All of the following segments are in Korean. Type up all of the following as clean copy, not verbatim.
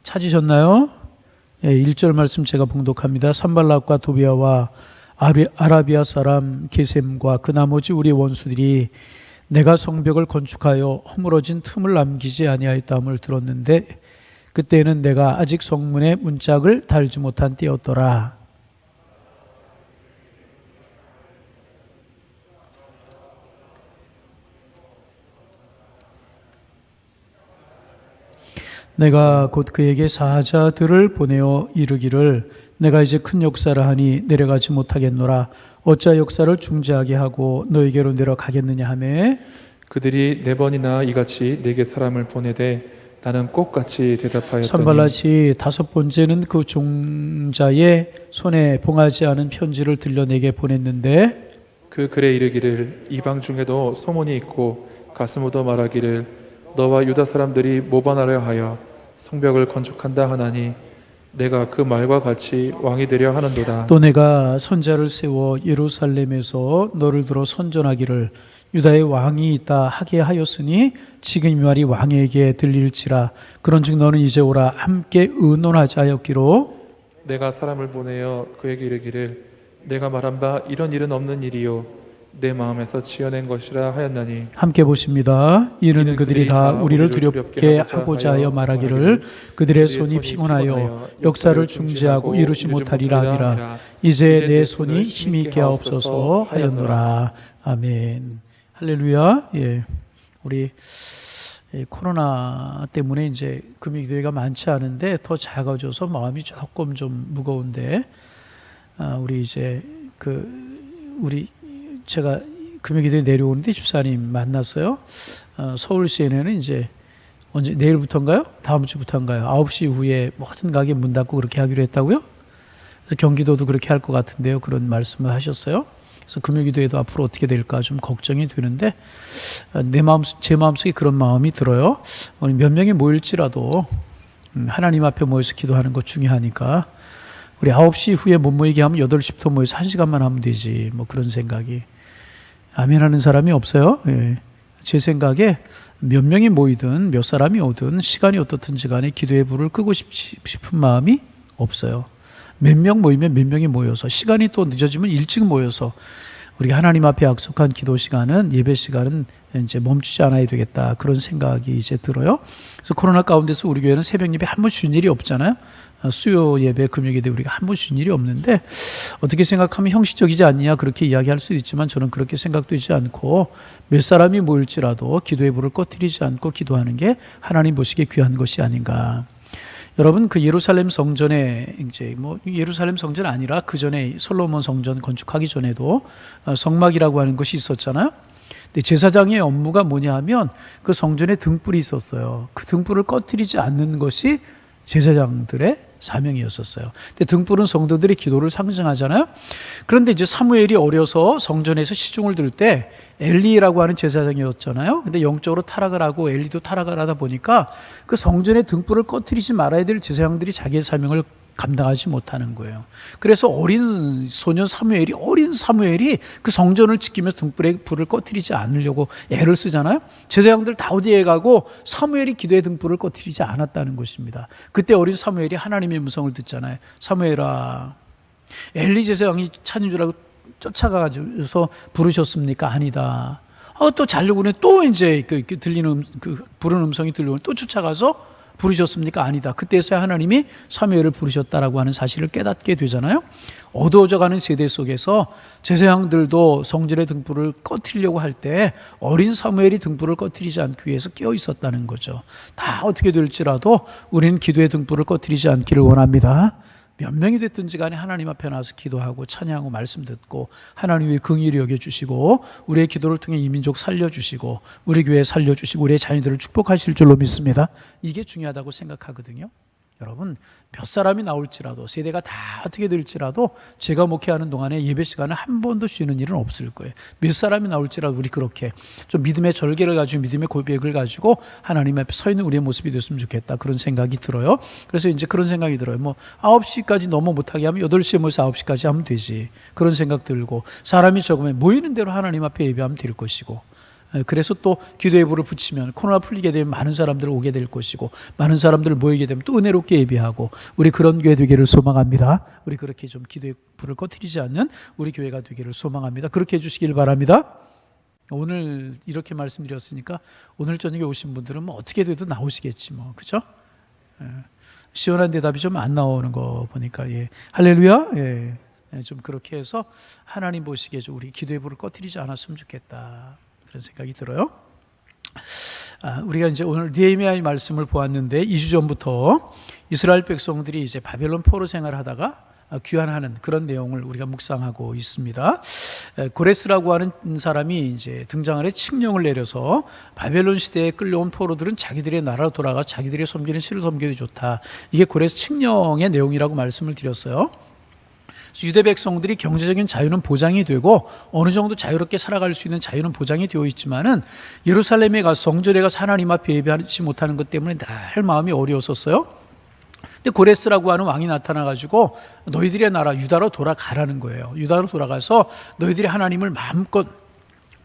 찾으셨나요? 예, 1절 말씀 제가 봉독합니다. 산발락과 도비아와 아라비아 사람 게셈과 그 나머지 우리 원수들이 내가 성벽을 건축하여 허물어진 틈을 남기지 아니하였다함을 들었는데 그때는 내가 아직 성문에 문짝을 달지 못한 때였더라. 내가 곧 그에게 사자들을 보내어 이르기를 내가 이제 큰 역사를 하니 내려가지 못하겠노라. 어찌 역사를 중지하게 하고 너에게로 내려가겠느냐 하며 그들이 4번이나 이같이 내게 사람을 보내되 나는 꽃같이 대답하였더니 산발랏이 5번째는 그 종자의 손에 봉하지 않은 편지를 들려 내게 보냈는데 그 글에 이르기를 이방 중에도 소문이 있고 가슴 얻어 말하기를 너와 유다 사람들이 모반하려 하여 성벽을 건축한다 하나니 내가 그 말과 같이 왕이 되려 하는도다. 또 내가 선자를 세워 예루살렘에서 너를 들어 선전하기를 유다의 왕이 있다 하게 하였으니 지금 이 말이 왕에게 들릴지라. 그런즉 너는 이제 오라 함께 의논하자 하였기로 내가 사람을 보내어 그에게 이르기를 내가 말한 바 이런 일은 없는 일이요 내 마음에서 지어낸 것이라 하였나니 함께 보십니다. 이는 그들이 다 우리를 두렵게 하고자 하여 말하기를 그들의 손이 피곤하여 역사를 중지하고 이루지 못하리라 하니라. 이제 내 손이 힘이 있게 하옵소서 하였노라. 아멘. 할렐루야. 예, 우리 코로나 때문에 이제 금요기도회가 많지 않은데 더 작아져서 마음이 조금 좀 무거운데 우리 이제 제가 금요기도에 내려오는데 집사님 만났어요. 서울시에는 이제 언제 내일부터인가요? 다음 주부터인가요? 9시 이후에 모든 가게 문 닫고 그렇게 하기로 했다고요? 그래서 경기도도 그렇게 할 것 같은데요. 그런 말씀을 하셨어요. 그래서 금요기도에도 앞으로 어떻게 될까 좀 걱정이 되는데 제 마음속에 그런 마음이 들어요. 몇 명이 모일지라도 하나님 앞에 모여서 기도하는 거 중요하니까 우리 9시 후에 못 모이게 하면 8시부터 모여서 1시간만 하면 되지 뭐 그런 생각이. 아멘 하는 사람이 없어요. 예. 제 생각에 몇 명이 모이든 몇 사람이 오든 시간이 어떻든지 간에 기도의 불을 끄고 싶은 마음이 없어요. 몇 명 모이면 몇 명이 모여서 시간이 또 늦어지면 일찍 모여서 우리가 하나님 앞에 약속한 기도 시간은 예배 시간은 이제 멈추지 않아야 되겠다 그런 생각이 이제 들어요. 그래서 코로나 가운데서 우리 교회는 새벽 예배 한 번 쉰 일이 없잖아요. 수요 예배 금요일에 우리가 한 번 쉰 일이 없는데 어떻게 생각하면 형식적이지 않냐 그렇게 이야기할 수도 있지만 저는 그렇게 생각되지 않고 몇 사람이 모일지라도 기도의 불을 꺼뜨리지 않고 기도하는 게 하나님 보시기에 귀한 것이 아닌가. 여러분 그 예루살렘 성전에 이제 뭐 예루살렘 성전 아니라 그 전에 솔로몬 성전 건축하기 전에도 성막이라고 하는 것이 있었잖아요. 근데 제사장의 업무가 뭐냐 하면 그 성전에 등불이 있었어요. 그 등불을 꺼뜨리지 않는 것이 제사장들의 사명이었었어요. 근데 등불은 성도들의 기도를 상징하잖아요. 그런데 이제 사무엘이 어려서 성전에서 시중을 들 때 엘리라고 하는 제사장이었잖아요. 근데 영적으로 타락을 하고 엘리도 타락을 하다 보니까 그 성전의 등불을 꺼뜨리지 말아야 될 제사장들이 자기의 사명을 감당하지 못하는 거예요. 그래서 어린 사무엘이 그 성전을 지키면서 등불에 불을 꺼뜨리지 않으려고 애를 쓰잖아요. 제사장들 다 어디에 가고 사무엘이 기도의 등불을 꺼뜨리지 않았다는 것입니다. 그때 어린 사무엘이 하나님의 음성을 듣잖아요. 사무엘아, 엘리 제사장이 찾은 줄 알고 쫓아가서 부르셨습니까? 아니다. 또 자려고 그러네. 또 이제 들리는 부르는 음성이 들려오면 또 쫓아가서 부르셨습니까? 아니다. 그때서야 하나님이 사무엘을 부르셨다라고 하는 사실을 깨닫게 되잖아요. 어두워져가는 세대 속에서 제사장들도 성전의 등불을 꺼뜨리려고 할 때 어린 사무엘이 등불을 꺼뜨리지 않기 위해서 깨어 있었다는 거죠. 다 어떻게 될지라도 우리는 기도의 등불을 꺼뜨리지 않기를 원합니다. 몇 명이 됐든지 간에 하나님 앞에 나와서 기도하고 찬양하고 말씀 듣고 하나님의 긍휼히 여겨주시고 우리의 기도를 통해 이 민족 살려주시고 우리 교회 살려주시고 우리의 자녀들을 축복하실 줄로 믿습니다. 이게 중요하다고 생각하거든요. 여러분 몇 사람이 나올지라도 세대가 다 어떻게 될지라도 제가 목회하는 동안에 예배 시간을 한 번도 쉬는 일은 없을 거예요. 몇 사람이 나올지라도 우리 그렇게 좀 믿음의 절개를 가지고 믿음의 고백을 가지고 하나님 앞에 서 있는 우리의 모습이 됐으면 좋겠다 그런 생각이 들어요. 그래서 이제 그런 생각이 들어요. 뭐 9시까지 너무 못하게 하면 8시에 모여서 9시까지 하면 되지 그런 생각 들고 사람이 적으면 모이는 대로 하나님 앞에 예배하면 될 것이고 그래서 또 기도의 불을 붙이면 코로나 풀리게 되면 많은 사람들 오게 될 것이고 많은 사람들 모이게 되면 또 은혜롭게 예배하고 우리 그런 교회 되기를 소망합니다. 우리 그렇게 좀 기도의 불을 꺼트리지 않는 우리 교회가 되기를 소망합니다. 그렇게 해주시길 바랍니다. 오늘 이렇게 말씀드렸으니까 오늘 저녁에 오신 분들은 뭐 어떻게 돼도 나오시겠지 뭐, 그죠? 시원한 대답이 좀 안 나오는 거 보니까, 예, 할렐루야. 예, 좀 그렇게 해서 하나님 보시기에 좀 우리 기도의 불을 꺼트리지 않았으면 좋겠다, 그런 생각이 들어요. 우리가 이제 오늘 느헤미야의 말씀을 보았는데 2주 전부터 이스라엘 백성들이 이제 바벨론 포로 생활하다가 귀환하는 그런 내용을 우리가 묵상하고 있습니다. 고레스라고 하는 사람이 이제 등장을 해 칙령을 내려서 바벨론 시대에 끌려온 포로들은 자기들의 나라로 돌아가 자기들의 섬기는 신을 섬겨도 좋다. 이게 고레스 칙령의 내용이라고 말씀을 드렸어요. 유대 백성들이 경제적인 자유는 보장이 되고 어느 정도 자유롭게 살아갈 수 있는 자유는 보장이 되어 있지만은 예루살렘에 가서 성전에 가서 하나님 앞에 예배하지 못하는 것 때문에 늘 마음이 어려웠었어요. 근데 고레스라고 하는 왕이 나타나가지고 너희들의 나라 유다로 돌아가라는 거예요. 유다로 돌아가서 너희들이 하나님을 마음껏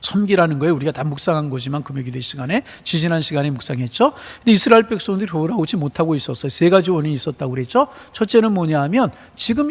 섬기라는 거예요. 우리가 다 묵상한 거지만 금요기도 시간에 지지난 시간에 묵상했죠. 근데 이스라엘 백성들이 돌아오지 못하고 있었어요. 세 가지 원인이 있었다고 그랬죠. 첫째는 뭐냐 하면 지금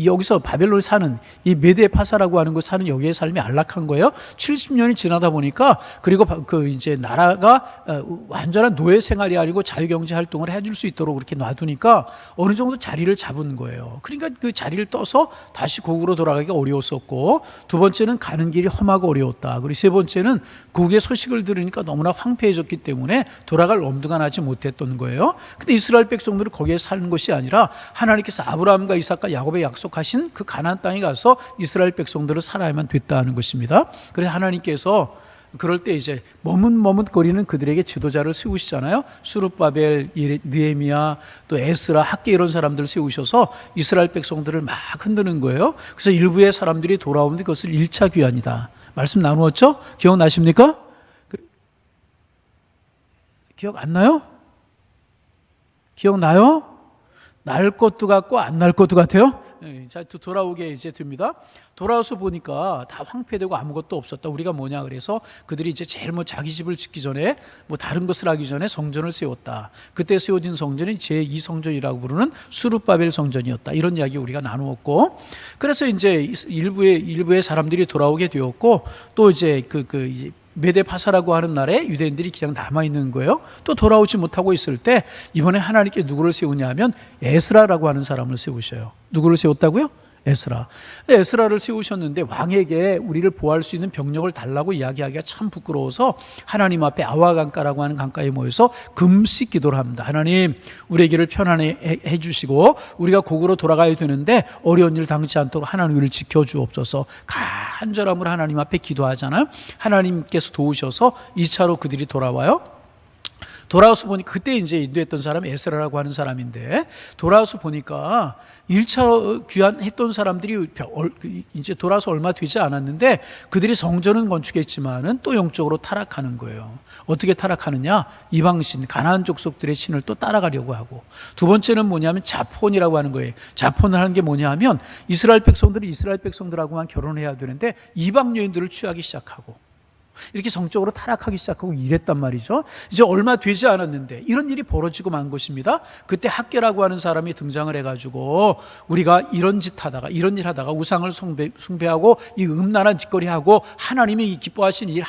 여기서 바벨론에 사는 이 메데 파사라고 하는 곳 사는 여기의 삶이 안락한 거예요. 70년이 지나다 보니까 그리고 그 이제 나라가 완전한 노예 생활이 아니고 자유경제 활동을 해줄 수 있도록 그렇게 놔두니까 어느 정도 자리를 잡은 거예요. 그러니까 그 자리를 떠서 다시 고국으로 돌아가기가 어려웠었고, 두 번째는 가는 길이 험하고 어려웠다. 그리고 세 번째는 고국의 소식을 들으니까 너무나 황폐해졌기 때문에 돌아갈 엄두가 나지 못했던 거예요. 근데 이스라엘 백성들은 거기에 사는 것이 아니라 하나님께서 아브라함과 이삭과 야곱에 약속하신 그 가나안 땅에 가서 이스라엘 백성들을 살아야만 됐다는 것입니다. 그래서 하나님께서 그럴 때 이제 머뭇머뭇거리는 그들에게 지도자를 세우시잖아요. 수룹바벨, 느헤미야, 또 에스라, 학개 이런 사람들을 세우셔서 이스라엘 백성들을 막 흔드는 거예요. 그래서 일부의 사람들이 돌아오는데 그것을 1차 귀환이다. 말씀 나누었죠? 기억나십니까? 기억 안 나요? 기억나요? 날 것도 같고 안 날 것도 같아요? 자, 돌아오게 이제 됩니다. 돌아와서 보니까 다 황폐되고 아무것도 없었다. 우리가 뭐냐 그래서 그들이 이제 제일 자기 집을 짓기 전에 다른 것을 하기 전에 성전을 세웠다. 그때 세워진 성전이 제2성전이라고 부르는 수룹바벨 성전이었다. 이런 이야기 우리가 나누었고, 그래서 이제 일부의 사람들이 돌아오게 되었고, 또 이제 이제 메데 파사라고 하는 날에 유대인들이 그냥 남아있는 거예요. 또 돌아오지 못하고 있을 때 이번에 하나님께 누구를 세우냐 하면 에스라라고 하는 사람을 세우셔요. 누구를 세웠다고요? 에스라. 에스라를 세우셨는데 왕에게 우리를 보호할 수 있는 병력을 달라고 이야기하기가 참 부끄러워서 하나님 앞에 아와 강가라고 하는 강가에 모여서 금식 기도를 합니다. 하나님, 우리의 길을 편안히 해주시고 우리가 고국으로 돌아가야 되는데 어려운 일 당치 않도록 하나님 우리를 지켜주옵소서. 간절함으로 하나님 앞에 기도하잖아요. 하나님께서 도우셔서 2차로 그들이 돌아와요. 돌아와서 보니까 그때 이제 인도했던 사람이 에스라라고 하는 사람인데, 돌아와서 보니까 1차 귀환했던 사람들이 이제 돌아와서 얼마 되지 않았는데 그들이 성전은 건축했지만은 또 영적으로 타락하는 거예요. 어떻게 타락하느냐? 이방신, 가나안 족속들의 신을 또 따라가려고 하고, 두 번째는 뭐냐면 자폰이라고 하는 거예요. 자폰을 하는 게 뭐냐 하면 이스라엘 백성들이 이스라엘 백성들하고만 결혼해야 되는데 이방 여인들을 취하기 시작하고 이렇게 성적으로 타락하기 시작하고 이랬단 말이죠. 이제 얼마 되지 않았는데 이런 일이 벌어지고 만 것입니다. 그때 학개라고 하는 사람이 등장을 해가지고 우리가 이런 이런 일 하다가 우상을 숭배하고 이 음란한 짓거리하고 하나님이 기뻐하시는 일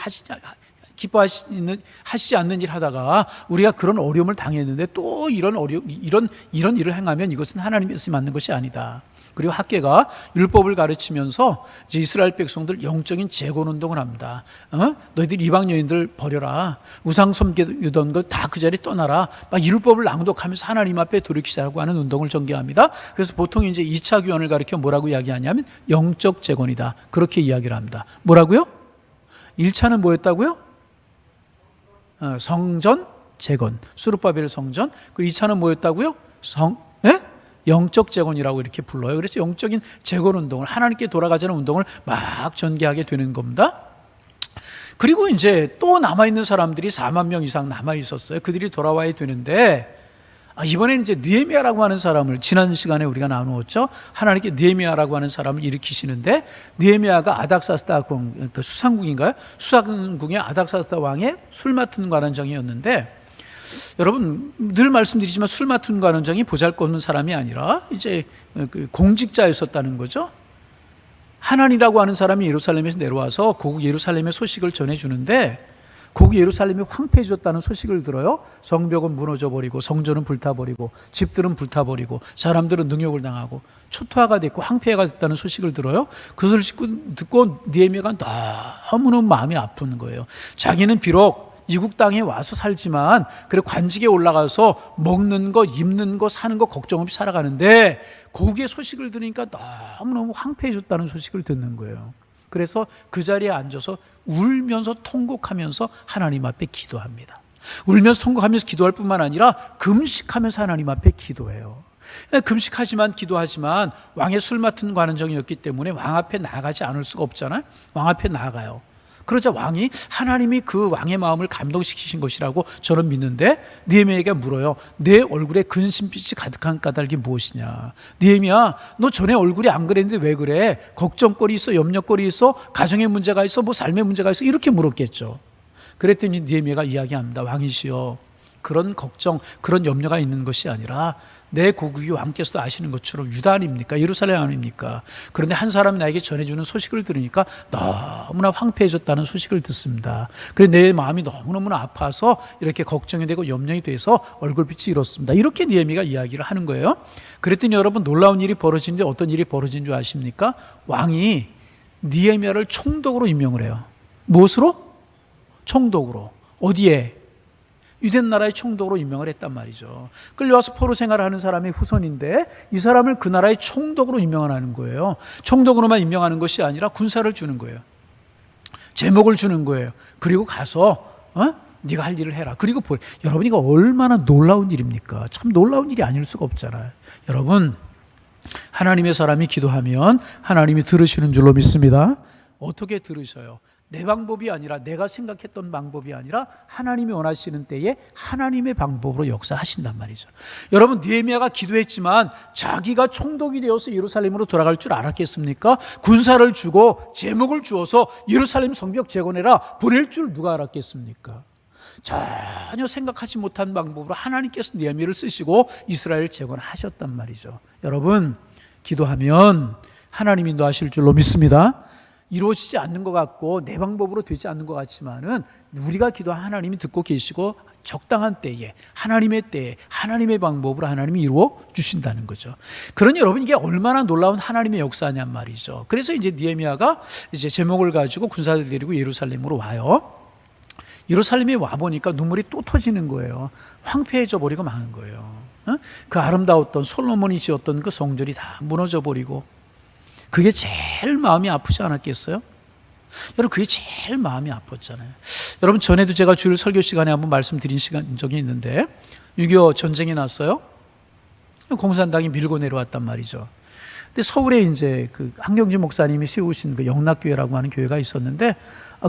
하시지 않는 일 하다가 우리가 그런 어려움을 당했는데 또 이런 일을 행하면 이것은 하나님의 뜻이 맞는 것이 아니다. 그리고 학개가 율법을 가르치면서 이제 이스라엘 백성들 영적인 재건 운동을 합니다. 너희들 이방 여인들 버려라. 우상 섬기던 것 다 그 자리에 떠나라. 막 율법을 낭독하면서 하나님 앞에 돌이키자고 하는 운동을 전개합니다. 그래서 보통 이제 2차 귀환을 가리켜 뭐라고 이야기하냐면 영적 재건이다. 그렇게 이야기를 합니다. 뭐라고요? 1차는 뭐였다고요? 성전 재건. 수룹바벨 성전. 그 2차는 뭐였다고요? 영적 재건이라고 이렇게 불러요. 그래서 영적인 재건 운동을, 하나님께 돌아가자는 운동을 막 전개하게 되는 겁니다. 그리고 이제 또 남아있는 사람들이 4만 명 이상 남아있었어요. 그들이 돌아와야 되는데 이번에는 이제 느헤미야라고 하는 사람을 지난 시간에 우리가 나누었죠. 하나님께 느헤미야라고 하는 사람을 일으키시는데 느헤미야가 아닥사스다 궁, 그러니까 수상궁인가요? 수상궁의 아닥사스다 왕의 술 맡은 관원장이었는데 여러분 늘 말씀드리지만 술 맡은 관원장이 보잘것없는 사람이 아니라 이제 그 공직자였었다는 거죠. 하난이라고 하는 사람이 예루살렘에서 내려와서 고국 예루살렘의 소식을 전해주는데 고국 예루살렘이 황폐해졌다는 소식을 들어요. 성벽은 무너져버리고 성전은 불타버리고 집들은 불타버리고 사람들은 능욕을 당하고 초토화가 됐고 황폐가 됐다는 소식을 들어요. 그 소식을 듣고 느헤미야가 너무너무 마음이 아픈 거예요. 자기는 비록 이국 땅에 와서 살지만 그래 관직에 올라가서 먹는 거 입는 거 사는 거 걱정 없이 살아가는데 고국의 소식을 들으니까 너무너무 황폐해졌다는 소식을 듣는 거예요. 그래서 그 자리에 앉아서 울면서 통곡하면서 하나님 앞에 기도합니다. 울면서 통곡하면서 기도할 뿐만 아니라 금식하면서 하나님 앞에 기도해요. 금식하지만 기도하지만 왕의 술 맡은 관원장이었기 때문에 왕 앞에 나가지 않을 수가 없잖아요. 왕 앞에 나가요. 그러자 왕이 하나님이 그 왕의 마음을 감동시키신 것이라고 저는 믿는데 느헤미야에게 물어요. 내 얼굴에 근심빛이 가득한 까닭이 무엇이냐. 느헤미야, 너 전에 얼굴이 안 그랬는데 왜 그래? 걱정거리 있어? 염려거리 있어? 가정의 문제가 있어? 뭐 삶의 문제가 있어? 이렇게 물었겠죠. 그랬더니 느헤미야가 이야기합니다. 왕이시여, 그런 걱정, 그런 염려가 있는 것이 아니라 내 고국이 왕께서도 아시는 것처럼 유다 아닙니까? 예루살렘 아닙니까? 그런데 한 사람이 나에게 전해주는 소식을 들으니까 너무나 황폐해졌다는 소식을 듣습니다. 그래서 내 마음이 너무너무나 아파서 이렇게 걱정이 되고 염려이 돼서 얼굴빛이 이렇습니다. 이렇게 느헤미야가 이야기를 하는 거예요. 그랬더니 여러분 놀라운 일이 벌어지는데 어떤 일이 벌어진 줄 아십니까? 왕이 느헤미야를 총독으로 임명을 해요. 무엇으로? 총독으로. 어디에? 유대 나라의 총독으로 임명을 했단 말이죠. 끌려와서 포로 생활하는 사람의 후손인데 이 사람을 그 나라의 총독으로 임명하는 거예요. 총독으로만 임명하는 것이 아니라 군사를 주는 거예요. 제목을 주는 거예요. 그리고 가서 네가 할 일을 해라. 그리고 여러분 이거 얼마나 놀라운 일입니까? 참 놀라운 일이 아닐 수가 없잖아요. 여러분 하나님의 사람이 기도하면 하나님이 들으시는 줄로 믿습니다. 어떻게 들으셔요? 내 방법이 아니라 내가 생각했던 방법이 아니라 하나님이 원하시는 때에 하나님의 방법으로 역사하신단 말이죠. 여러분 느헤미야가 기도했지만 자기가 총독이 되어서 예루살렘으로 돌아갈 줄 알았겠습니까? 군사를 주고 제목을 주어서 예루살렘 성벽 재건해라 보낼 줄 누가 알았겠습니까? 전혀 생각하지 못한 방법으로 하나님께서 느헤미야를 쓰시고 이스라엘을 재건하셨단 말이죠. 여러분 기도하면 하나님이 인도하실 줄로 믿습니다. 이루어지지 않는 것 같고 내 방법으로 되지 않는 것 같지만은 우리가 기도한 하나님이 듣고 계시고 적당한 때에 하나님의 때에 하나님의 방법으로 하나님이 이루어 주신다는 거죠. 그러니 여러분 이게 얼마나 놀라운 하나님의 역사냔 말이죠. 그래서 이제 느헤미야가 이제 제목을 가지고 군사들 데리고 예루살렘으로 와요. 예루살렘에 와 보니까 눈물이 또 터지는 거예요. 황폐해져 버리고 마는 거예요. 그 아름다웠던 솔로몬이 지었던 그 성전이 다 무너져 버리고 그게 제일 마음이 아프지 않았겠어요? 여러분 그게 제일 마음이 아팠잖아요. 여러분 전에도 제가 주일 설교 시간에 한번 말씀드린 적이 있는데 6.25 전쟁이 났어요. 공산당이 밀고 내려왔단 말이죠. 근데 서울에 이제 그 한경주 목사님이 세우신 그 영락교회라고 하는 교회가 있었는데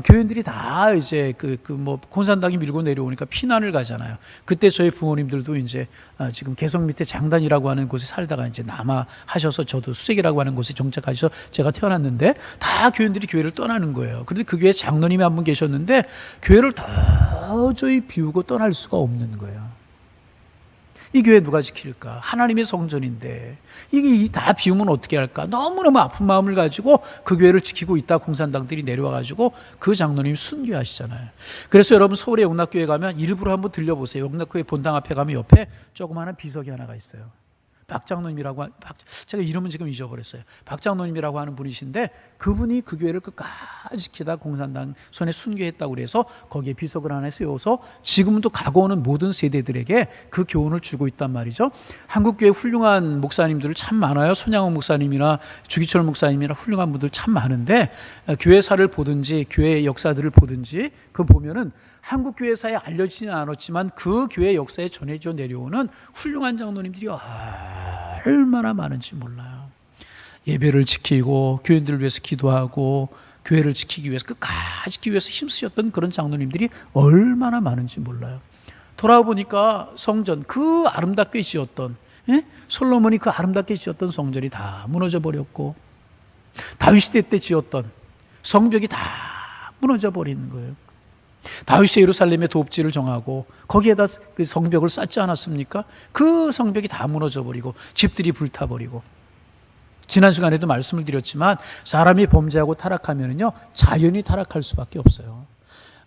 교인들이 다 이제 뭐 공산당이 밀고 내려오니까 피난을 가잖아요. 그때 저희 부모님들도 이제 지금 개성 밑에 장단이라고 하는 곳에 살다가 이제 남하하셔서 저도 수색이라고 하는 곳에 정착하셔서 제가 태어났는데 다 교인들이 교회를 떠나는 거예요. 그런데 그 교회 장로님이 한 분 계셨는데 교회를 도저히 비우고 떠날 수가 없는 거예요. 이 교회 누가 지킬까? 하나님의 성전인데 이게 다 비우면 어떻게 할까? 너무너무 아픈 마음을 가지고 그 교회를 지키고 있다 공산당들이 내려와가지고 그 장로님이 순교하시잖아요. 그래서 여러분 서울의 영락교회 가면 일부러 한번 들려보세요. 영락교회 본당 앞에 가면 옆에 조그마한 비석이 하나가 있어요. 박장로님이라고 제가 이름은 지금 잊어버렸어요. 박장로님이라고 하는 분이신데 그분이 그 교회를 끝까지 지키다 공산당 손에 순교했다고 그래서 거기에 비석을 하나 세워서 지금도 가고 오는 모든 세대들에게 그 교훈을 주고 있단 말이죠. 한국교회 훌륭한 목사님들 참 많아요. 손양호 목사님이나 주기철 목사님이나 훌륭한 분들 참 많은데 교회사를 보든지 교회 역사들을 보든지 그 보면은 한국 교회사에 알려지지는 않았지만 그 교회 역사에 전해져 내려오는 훌륭한 장로님들이 얼마나 많은지 몰라요. 예배를 지키고 교인들을 위해서 기도하고 교회를 지키기 위해서 끝까지 지키기 위해서 힘쓰셨던 그런 장로님들이 얼마나 많은지 몰라요. 돌아와 보니까 성전, 그 아름답게 지었던, 예? 솔로몬이 그 아름답게 지었던 성전이 다 무너져 버렸고, 다윗 시대 때 지었던 성벽이 다 무너져 버리는 거예요. 다윗이 예루살렘의 도읍지를 정하고 거기에다 그 성벽을 쌓지 않았습니까? 그 성벽이 다 무너져 버리고 집들이 불타 버리고, 지난 시간에도 말씀을 드렸지만 사람이 범죄하고 타락하면요 자연히 타락할 수밖에 없어요.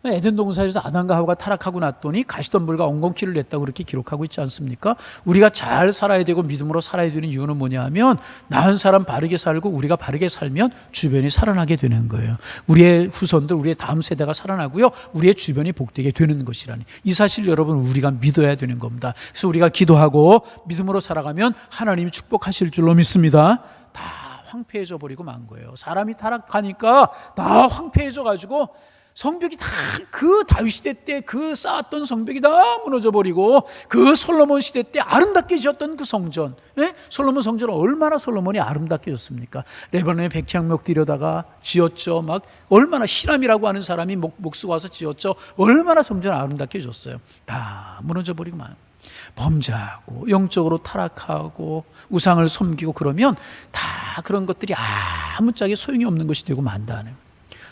에덴 동산에서 아담과 하와가 타락하고 났더니 가시덤불과 엉겅퀴를 냈다고 그렇게 기록하고 있지 않습니까? 우리가 잘 살아야 되고 믿음으로 살아야 되는 이유는 뭐냐면, 나은 사람 바르게 살고 우리가 바르게 살면 주변이 살아나게 되는 거예요. 우리의 후손들, 우리의 다음 세대가 살아나고요, 우리의 주변이 복되게 되는 것이라니, 이 사실 여러분 우리가 믿어야 되는 겁니다. 그래서 우리가 기도하고 믿음으로 살아가면 하나님이 축복하실 줄로 믿습니다. 다 황폐해져 버리고 만 거예요. 사람이 타락하니까 다 황폐해져 가지고 성벽이 다, 그 다윗 시대 때 그 쌓았던 성벽이 다 무너져 버리고, 그 솔로몬 시대 때 아름답게 지었던 그 성전, 예? 솔로몬 성전은 얼마나 솔로몬이 아름답게 지었습니까? 레바논의 백향목 들여다가 지었죠. 막 얼마나 히람이라고 하는 사람이 목수 와서 지었죠. 얼마나 성전을 아름답게 지었어요. 다 무너져 버리고만. 범죄하고 영적으로 타락하고 우상을 섬기고 그러면 다 그런 것들이 아무짝에 소용이 없는 것이 되고 만다는,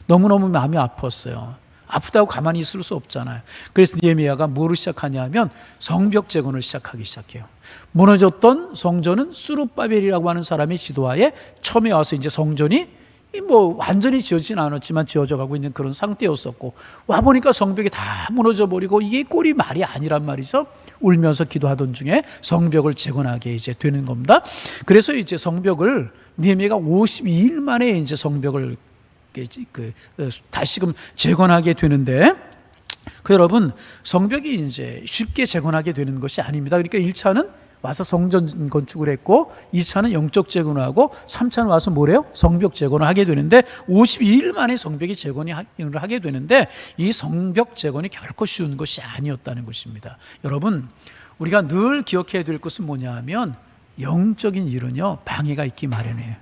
너무너무 마음이 아팠어요. 아프다고 가만히 있을 수 없잖아요. 그래서 느헤미야가 뭐로 시작하냐면 성벽 재건을 시작하기 시작해요. 무너졌던 성전은 스룹바벨이라고 하는 사람의 지도하에 처음에 와서 이제 성전이 뭐 완전히 지어지진 않았지만 지어져 가고 있는 그런 상태였었고, 와보니까 성벽이 다 무너져 버리고 이게 꼴이 말이 아니란 말이죠. 울면서 기도하던 중에 성벽을 재건하게 이제 되는 겁니다. 그래서 이제 성벽을 느헤미야가 52일 만에 이제 성벽을 다시금 재건하게 되는데, 여러분 성벽이 이제 쉽게 재건하게 되는 것이 아닙니다. 그러니까 1차는 와서 성전 건축을 했고, 2차는 영적 재건을 하고, 3차는 와서 뭐래요? 성벽 재건을 하게 되는데, 52일 만에 성벽이 재건을 하게 되는데, 이 성벽 재건이 결코 쉬운 것이 아니었다는 것입니다. 여러분, 우리가 늘 기억해야 될 것은 뭐냐 하면, 영적인 일은요 방해가 있기 마련이에요.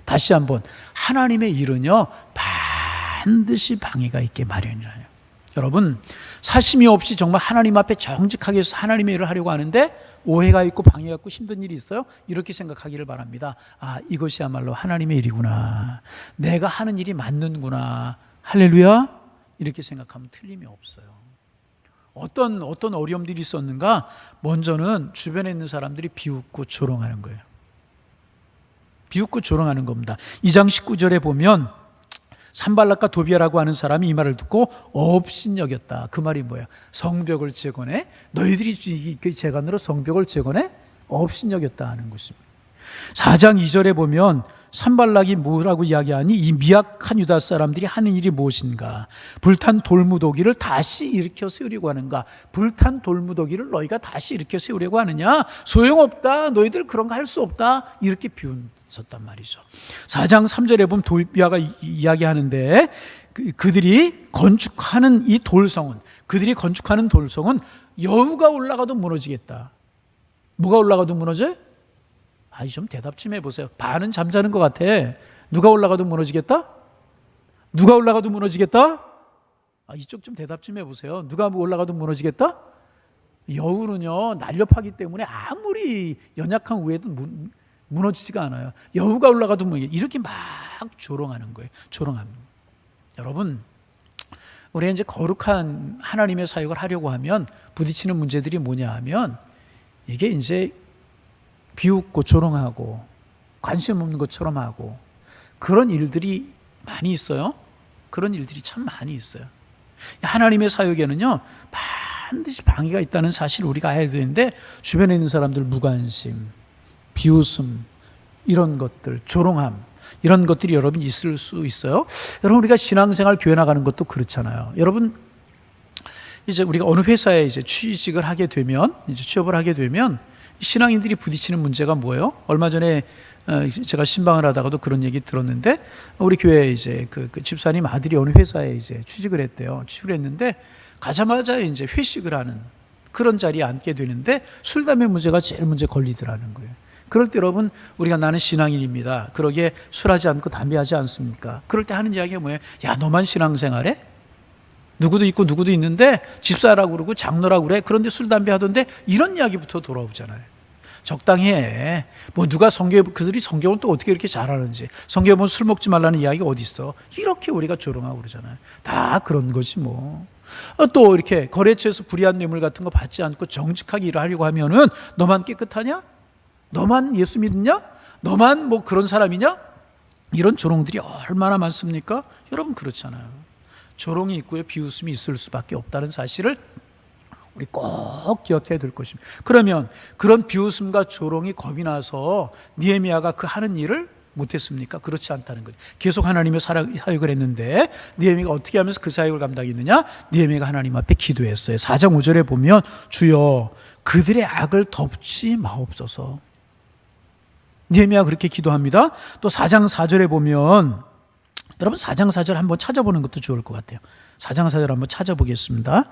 다시 한번, 하나님의 일은요 반드시 방해가 있기 마련이에요. 여러분, 사심이 없이 정말 하나님 앞에 정직하게 해서 하나님의 일을 하려고 하는데 오해가 있고 방해가 있고 힘든 일이 있어요? 이렇게 생각하기를 바랍니다. 아, 이것이야말로 하나님의 일이구나, 내가 하는 일이 맞는구나, 할렐루야, 이렇게 생각하면 틀림이 없어요. 어떤 어려움들이 있었는가? 먼저는 주변에 있는 사람들이 비웃고 조롱하는 거예요. 비웃고 조롱하는 겁니다. 2장 19절에 보면 산발락과 도비아라고 하는 사람이 이 말을 듣고 업신여겼다. 그 말이 뭐야? 성벽을 재건해? 너희들이 그 재건으로 성벽을 재건해? 업신여겼다 하는 것입니다. 4장 2절에 보면 산발락이 뭐라고 이야기하니, 이 미약한 유다 사람들이 하는 일이 무엇인가? 불탄 돌무더기를 다시 일으켜 세우려고 하는가? 불탄 돌무더기를 너희가 다시 일으켜 세우려고 하느냐? 소용없다, 너희들 그런 거 할 수 없다, 이렇게 비웃었단 말이죠. 4장 3절에 보면 도비아가 이야기하는데, 그들이 건축하는 이 돌성은, 그들이 건축하는 돌성은 여우가 올라가도 무너지겠다. 뭐가 올라가도 무너져? 좀 대답 좀 해보세요. 반은 잠자는 것 같아. 누가 올라가도 무너지겠다? 누가 올라가도 무너지겠다? 이쪽 좀 대답 좀 해보세요. 누가 올라가도 무너지겠다? 여우는요 날렵하기 때문에 아무리 연약한 우에도 무너지지가 않아요. 여우가 올라가도 무너지겠다, 이렇게 막 조롱하는 거예요. 조롱합니다. 여러분, 우리가 이제 거룩한 하나님의 사역을 하려고 하면 부딪히는 문제들이 뭐냐 하면, 이게 이제 비웃고 조롱하고 관심 없는 것처럼 하고 그런 일들이 많이 있어요. 그런 일들이 참 많이 있어요. 하나님의 사역에는요 반드시 방해가 있다는 사실을 우리가 알아야 되는데, 주변에 있는 사람들 무관심, 비웃음, 이런 것들, 조롱함, 이런 것들이 여러분 있을 수 있어요. 여러분, 우리가 신앙생활 교회 나가는 것도 그렇잖아요. 여러분, 이제 우리가 어느 회사에 이제 취직을 하게 되면, 이제 취업을 하게 되면 신앙인들이 부딪히는 문제가 뭐예요? 얼마 전에 제가 신방을 하다가도 그런 얘기 들었는데, 우리 교회 이제 그 집사님 아들이 어느 회사에 이제 취직을 했대요. 취직을 했는데 가자마자 이제 회식을 하는 그런 자리에 앉게 되는데 술 담배 문제가 제일 먼저 걸리더라는 거예요. 그럴 때 여러분, 우리가 나는 신앙인입니다, 그러기에 술하지 않고 담배하지 않습니까? 그럴 때 하는 이야기가 뭐예요? 야, 너만 신앙생활해? 누구도 있고 누구도 있는데 집사라고 그러고 장로라고 그래. 그런데 술 담배 하던데 이런 이야기부터 돌아오잖아요. 적당히 해. 뭐 누가 그들이 성경은 또 어떻게 이렇게 잘하는지. 성경에 보면 술 먹지 말라는 이야기가 어디 있어. 이렇게 우리가 조롱하고 그러잖아요. 다 그런 거지 뭐. 또 이렇게 거래처에서 불이한 뇌물 같은 거 받지 않고 정직하게 일을 하려고 하면은 너만 깨끗하냐? 너만 예수 믿느냐? 너만 뭐 그런 사람이냐? 이런 조롱들이 얼마나 많습니까? 여러분 그렇잖아요. 조롱이 있고요, 비웃음이 있을 수밖에 없다는 사실을 우리 꼭 기억해야 될 것입니다. 그러면 그런 비웃음과 조롱이 겁이 나서 느헤미야가 그 하는 일을 못했습니까? 그렇지 않다는 거죠. 계속 하나님의 사역을 했는데 느헤미야가 어떻게 하면서 그 사역을 감당했느냐? 느헤미야가 하나님 앞에 기도했어요. 4장 5절에 보면 주여 그들의 악을 덮지 마옵소서. 느헤미야가 그렇게 기도합니다. 또 4장 4절에 보면 여러분 4장 4절 한번 찾아보는 것도 좋을 것 같아요. 4장 4절 한번 찾아보겠습니다.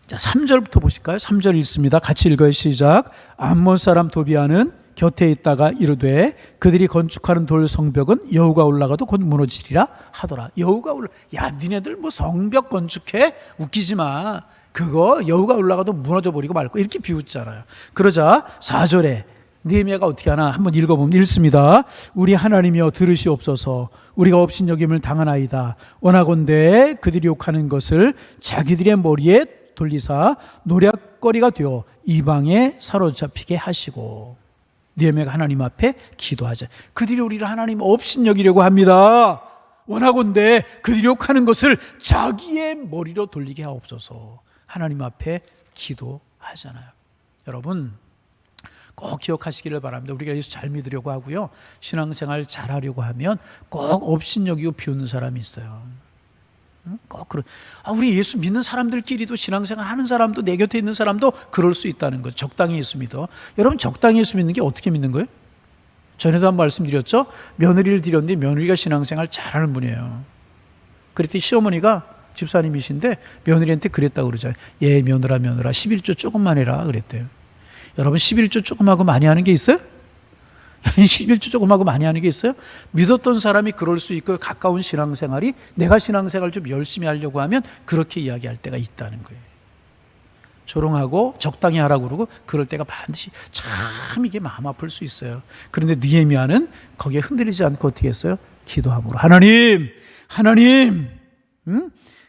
자, 3절부터 보실까요? 3절 읽습니다. 같이 읽어요. 시작. 암몬 사람 도비아는 곁에 있다가 이르되 그들이 건축하는 돌 성벽은 여우가 올라가도 곧 무너지리라 하더라. 여우가 야 니네들 뭐 성벽 건축해? 웃기지 마. 그거 여우가 올라가도 무너져 버리고 말 거. 이렇게 비웃잖아요. 그러자 4절에 느헤미야가 어떻게 하나 한번 읽어보면 읽습니다. 우리 하나님이여 들으시옵소서. 우리가 업신여김을 당하나이다. 원하건대 그들이 욕하는 것을 자기들의 머리에 돌리사 노략거리가 되어 이방에 사로잡히게 하시고. 느헤미야가 하나님 앞에 기도하자. 그들이 우리를 하나님 업신여기려고 합니다. 원하건대 그들이 욕하는 것을 자기의 머리로 돌리게 하옵소서. 하나님 앞에 기도하잖아요. 여러분 꼭 기억하시기를 바랍니다. 우리가 예수 잘 믿으려고 하고요, 신앙생활 잘하려고 하면 꼭 업신여기고 비웃는 사람이 있어요. 꼭 그런. 우리 예수 믿는 사람들끼리도 신앙생활 하는 사람도 내 곁에 있는 사람도 그럴 수 있다는 거죠. 적당히 예수 믿어. 여러분 적당히 예수 믿는 게 어떻게 믿는 거예요? 전에도 한번 말씀드렸죠. 며느리를 드렸는데 며느리가 신앙생활 잘하는 분이에요. 그랬더니 시어머니가 집사님이신데 며느리한테 그랬다고 그러잖아요. 예, 며느라 11조 조금만 해라 그랬대요. 여러분 11조 조금 하고 많이 하는 게 있어요? 11조 조금 하고 많이 하는 게 있어요? 믿었던 사람이 그럴 수 있고 가까운 신앙생활이 내가 신앙생활 좀 열심히 하려고 하면 그렇게 이야기할 때가 있다는 거예요. 조롱하고 적당히 하라고 그러고 그럴 때가 반드시 참 이게 마음 아플 수 있어요. 그런데 느헤미야는 거기에 흔들리지 않고 어떻게 했어요? 기도함으로 하나님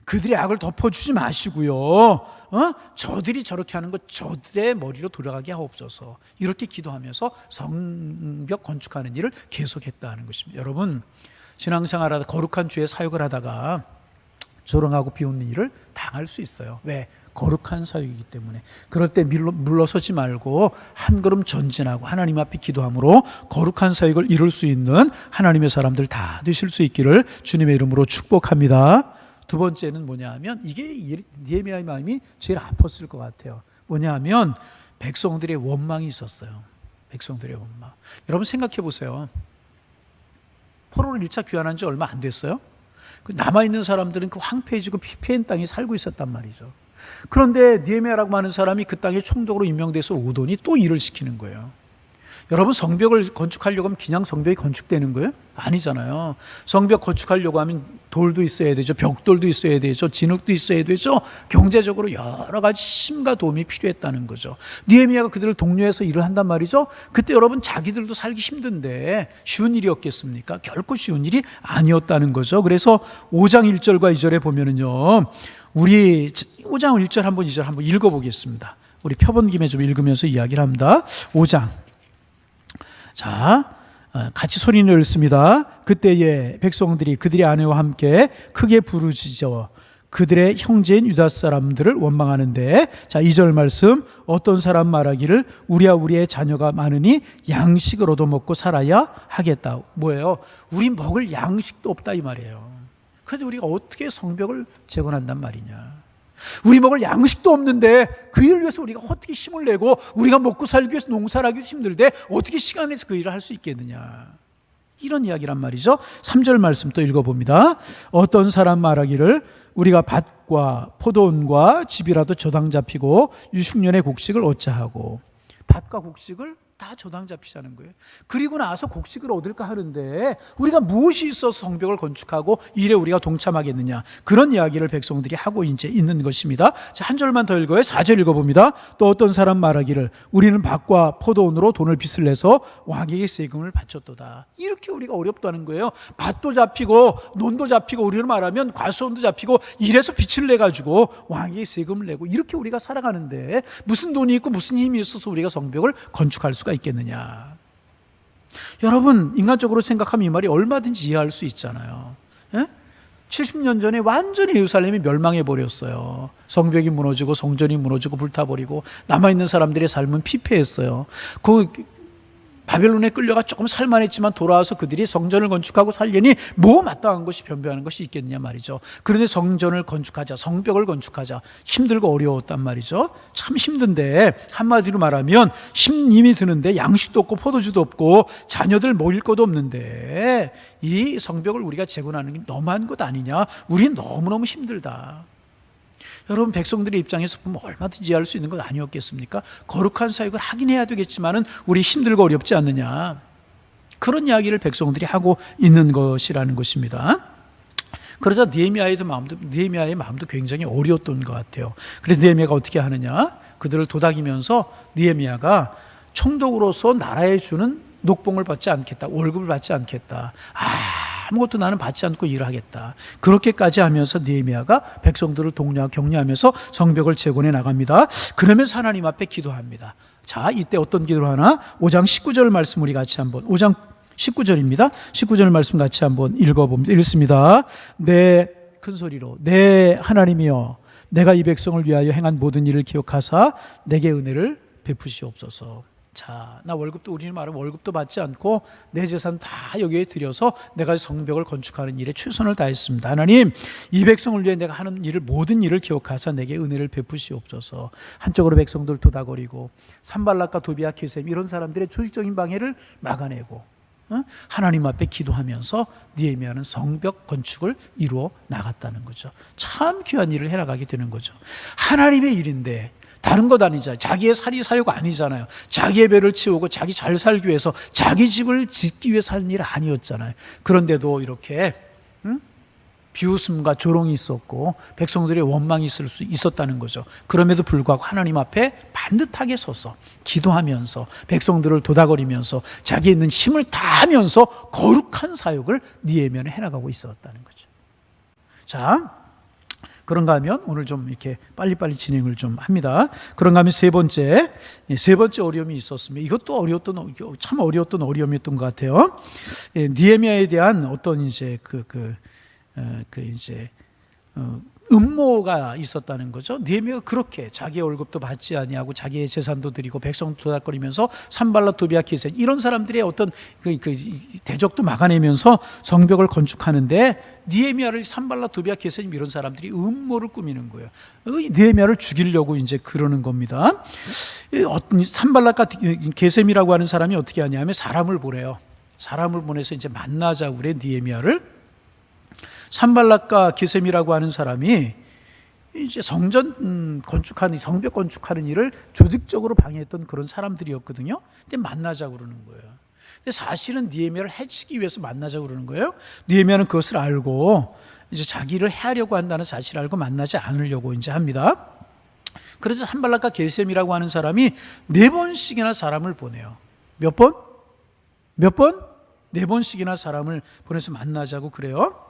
그들의 악을 덮어주지 마시고요. 저들이 저렇게 하는 것 저들의 머리로 돌아가게 하옵소서. 이렇게 기도하면서 성벽 건축하는 일을 계속했다는 것입니다. 여러분 신앙생활하다 거룩한 주의 사역을 하다가 조롱하고 비웃는 일을 당할 수 있어요. 왜? 거룩한 사역이기 때문에. 그럴 때 물러서지 말고 한 걸음 전진하고 하나님 앞에 기도함으로 거룩한 사역을 이룰 수 있는 하나님의 사람들 다 되실 수 있기를 주님의 이름으로 축복합니다. 두 번째는 뭐냐 하면 이게 느헤미야의 마음이 제일 아팠을 것 같아요. 뭐냐 하면 백성들의 원망이 있었어요. 백성들의 원망. 여러분 생각해 보세요. 포로를 1차 귀환한 지 얼마 안 됐어요. 남아있는 사람들은 그 황폐해지고 피폐한 땅에 살고 있었단 말이죠. 그런데 느헤미야라고 하는 사람이 그 땅에 총독으로 임명돼서 오더니 또 일을 시키는 거예요. 여러분 성벽을 건축하려고 하면 그냥 성벽이 건축되는 거예요? 아니잖아요. 성벽 건축하려고 하면 돌도 있어야 되죠. 벽돌도 있어야 되죠. 진흙도 있어야 되죠. 경제적으로 여러 가지 힘과 도움이 필요했다는 거죠. 느헤미야가 그들을 독려해서 일을 한단 말이죠. 그때 여러분 자기들도 살기 힘든데 쉬운 일이었겠습니까? 결코 쉬운 일이 아니었다는 거죠. 그래서 5장 1절과 2절에 보면은요, 우리 5장 1절 한번 2절 한번 읽어보겠습니다. 우리 펴본 김에 좀 읽으면서 이야기를 합니다. 5장. 자, 같이 소리를 읽습니다. 그때에 백성들이 그들의 아내와 함께 크게 부르짖어 그들의 형제인 유다 사람들을 원망하는데, 자 2절 말씀, 어떤 사람 말하기를 우리와 우리의 자녀가 많으니 양식을 얻어먹고 살아야 하겠다. 뭐예요? 우리 먹을 양식도 없다 이 말이에요. 그런데 우리가 어떻게 성벽을 재건한단 말이냐. 우리 먹을 양식도 없는데 그 일을 위해서 우리가 어떻게 힘을 내고 우리가 먹고 살기 위해서 농사를 하기 힘들대 어떻게 시간 내서 그 일을 할 수 있겠느냐. 이런 이야기란 말이죠. 3절 말씀 또 읽어봅니다. 어떤 사람 말하기를 우리가 밭과 포도원과 집이라도 저당 잡히고 60년의 곡식을 얻자 하고. 밭과 곡식을 다 저당 잡히자는 거예요. 그리고 나서 곡식을 얻을까 하는데 우리가 무엇이 있어서 성벽을 건축하고 일에 우리가 동참하겠느냐, 그런 이야기를 백성들이 하고 이제 있는 것입니다. 자, 한 절만 더 읽어요. 4절 읽어봅니다. 또 어떤 사람 말하기를 우리는 밭과 포도원으로 돈을 빚을 내서 왕에게 세금을 바쳤도다. 이렇게 우리가 어렵다는 거예요. 밭도 잡히고 논도 잡히고, 우리로 말하면 과수원도 잡히고, 이래서 빚을 내가지고 왕에게 세금을 내고, 이렇게 우리가 살아가는데 무슨 돈이 있고 무슨 힘이 있어서 우리가 성벽을 건축할 수가 있겠느냐. 여러분, 인간적으로 생각하면 이 말이 얼마든지 이해할 수 있잖아요. 70년 전에 완전히 예루살렘이 멸망해 버렸어요. 성벽이 무너지고 성전이 무너지고 불타버리고 남아있는 사람들의 삶은 피폐했어요. 바벨론에 끌려가 조금 살만했지만 돌아와서 그들이 성전을 건축하고 살려니 뭐 마땅한 것이 변변한 것이 있겠느냐 말이죠. 그런데 성전을 건축하자, 성벽을 건축하자, 힘들고 어려웠단 말이죠. 참 힘든데, 한마디로 말하면 힘이 드는데 양식도 없고 포도주도 없고 자녀들 모일 것도 없는데 이 성벽을 우리가 재건하는 게 너무한 것 아니냐, 우린 너무너무 힘들다. 여러분, 백성들의 입장에서 보면 얼마든지 이해할 수 있는 것 아니었겠습니까? 거룩한 사역을 하긴 해야 되겠지만은 우리 힘들고 어렵지 않느냐, 그런 이야기를 백성들이 하고 있는 것이라는 것입니다. 그러자 느헤미야의 마음도 굉장히 어려웠던 것 같아요. 그래서 느헤미야가 어떻게 하느냐, 그들을 도닥이면서 느헤미야가 총독으로서 나라에 주는 녹봉을 받지 않겠다, 월급을 받지 않겠다, 아무것도 나는 받지 않고 일을 하겠다, 그렇게까지 하면서 느헤미야가 백성들을 격려하면서 성벽을 재건해 나갑니다. 그러면서 하나님 앞에 기도합니다. 자, 이때 어떤 기도를 하나? 5장 19절 말씀 우리 같이 한번, 5장 19절입니다. 19절 말씀 같이 한번 읽어봅니다. 읽습니다. 큰 소리로, 내 하나님이여, 내가 이 백성을 위하여 행한 모든 일을 기억하사 내게 은혜를 베푸시옵소서. 자, 나 월급도, 우리는 말하면 월급도 받지 않고 내 재산 다 여기에 들여서 내가 성벽을 건축하는 일에 최선을 다했습니다. 하나님, 이 백성을 위해 내가 하는 일을, 모든 일을 기억하사 내게 은혜를 베푸시옵소서. 한쪽으로 백성들 도닥거리고 산발락과 도비아 게셈 이런 사람들의 조직적인 방해를 막아내고 하나님 앞에 기도하면서 느헤미야는 성벽 건축을 이루어 나갔다는 거죠. 참 귀한 일을 해나가게 되는 거죠. 하나님의 일인데 다른 것 아니잖아요. 자기의 사리사욕 아니잖아요. 자기의 배를 채우고 자기 잘 살기 위해서, 자기 집을 짓기 위해 사는 일 아니었잖아요. 그런데도 이렇게 비웃음과 조롱이 있었고 백성들의 원망이 있을 수 있었다는 거죠. 그럼에도 불구하고 하나님 앞에 반듯하게 서서 기도하면서 백성들을 도닥거리면서 자기 있는 힘을 다하면서 거룩한 사역을 느헤미야는 해나가고 있었다는 거죠. 자, 그런가 하면 오늘 좀 이렇게 빨리빨리 진행을 좀 합니다. 그런가 하면 세 번째 어려움이 있었으면, 이것도 참 어려웠던 어려움이었던 것 같아요. 느헤미야에 대한 어떤 이제 음모가 있었다는 거죠. 느헤미야가 그렇게 자기의 월급도 받지 아니하고 자기의 재산도 드리고 백성도 도닥거리면서 산발락, 도비아, 게셈 이런 사람들의 어떤 대적도 막아내면서 성벽을 건축하는데, 느헤미야를 산발락, 도비아, 게셈 이런 사람들이 음모를 꾸미는 거예요. 느헤미야를 죽이려고 이제 그러는 겁니다. 산발락과 게셈이라고 하는 사람이 어떻게 하냐면 사람을 보내요. 사람을 보내서 이제 만나자고 그래, 느헤미야를. 산발락과 게셈이라고 하는 사람이 이제 성전 건축하는, 성벽 건축하는 일을 조직적으로 방해했던 그런 사람들이었거든요. 근데 만나자고 그러는 거예요. 근데 사실은 느헤미야를 해치기 위해서 만나자고 그러는 거예요. 느헤미야는 그것을 알고 이제 자기를 해하려고 한다는 사실을 알고 만나지 않으려고 이제 합니다. 그래서 산발락과 게셈이라고 하는 사람이 4번씩이나 사람을 보내요. 몇 번? 4번씩이나 사람을 보내서 만나자고 그래요.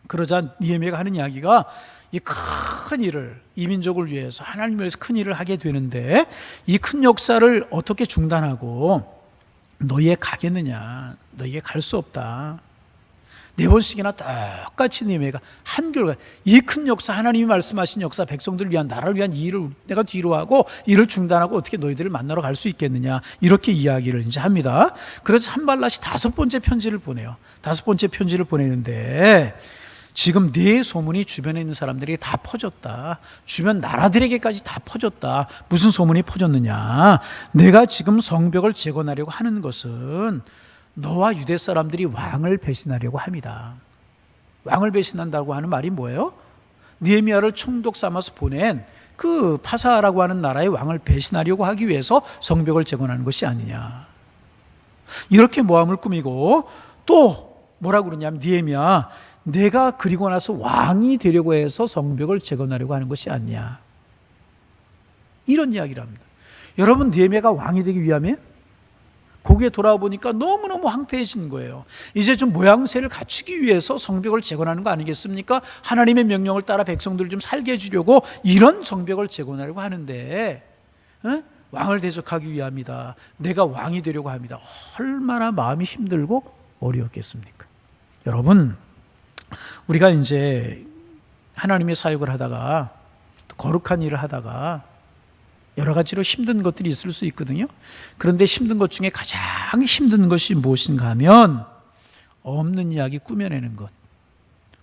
그러자 느헤미야가 하는 이야기가, 이 큰 일을, 이민족을 위해서, 하나님을 위해서 큰 일을 하게 되는데 이 큰 역사를 어떻게 중단하고 너희에 가겠느냐, 너희에 갈 수 없다. 4번씩이나 똑같이 느헤미야가 한결같이 이 큰 역사, 하나님이 말씀하신 역사, 백성들을 위한, 나라를 위한 이 일을 내가 뒤로 하고 일을 중단하고 어떻게 너희들을 만나러 갈 수 있겠느냐, 이렇게 이야기를 이제 합니다. 그래서 산발락이 5번째 편지를 보내요. 5번째 편지를 보내는데 지금 네 소문이 주변에 있는 사람들에게 다 퍼졌다. 주변 나라들에게까지 다 퍼졌다. 무슨 소문이 퍼졌느냐? 내가 지금 성벽을 재건하려고 하는 것은 너와 유대 사람들이 왕을 배신하려고 합니다. 왕을 배신한다고 하는 말이 뭐예요? 느헤미야를 총독 삼아서 보낸 그 파사라고 하는 나라의 왕을 배신하려고 하기 위해서 성벽을 재건하는 것이 아니냐. 이렇게 모함을 꾸미고 또 뭐라고 그러냐면 느헤미야, 내가 그리고 나서 왕이 되려고 해서 성벽을 재건하려고 하는 것이 아니냐. 이런 이야기를 합니다. 여러분, 느헤미야가 왕이 되기 위함에 거기에 돌아와 보니까 너무너무 황폐해진 거예요. 이제 좀 모양새를 갖추기 위해서 성벽을 재건하는 거 아니겠습니까? 하나님의 명령을 따라 백성들을 좀 살게 해주려고 이런 성벽을 재건하려고 하는데 왕을 대적하기 위함이다. 내가 왕이 되려고 합니다. 얼마나 마음이 힘들고 어려웠겠습니까? 여러분, 우리가 이제 하나님의 사역을 하다가 또 거룩한 일을 하다가 여러 가지로 힘든 것들이 있을 수 있거든요. 그런데 힘든 것 중에 가장 힘든 것이 무엇인가 하면 없는 이야기 꾸며내는 것,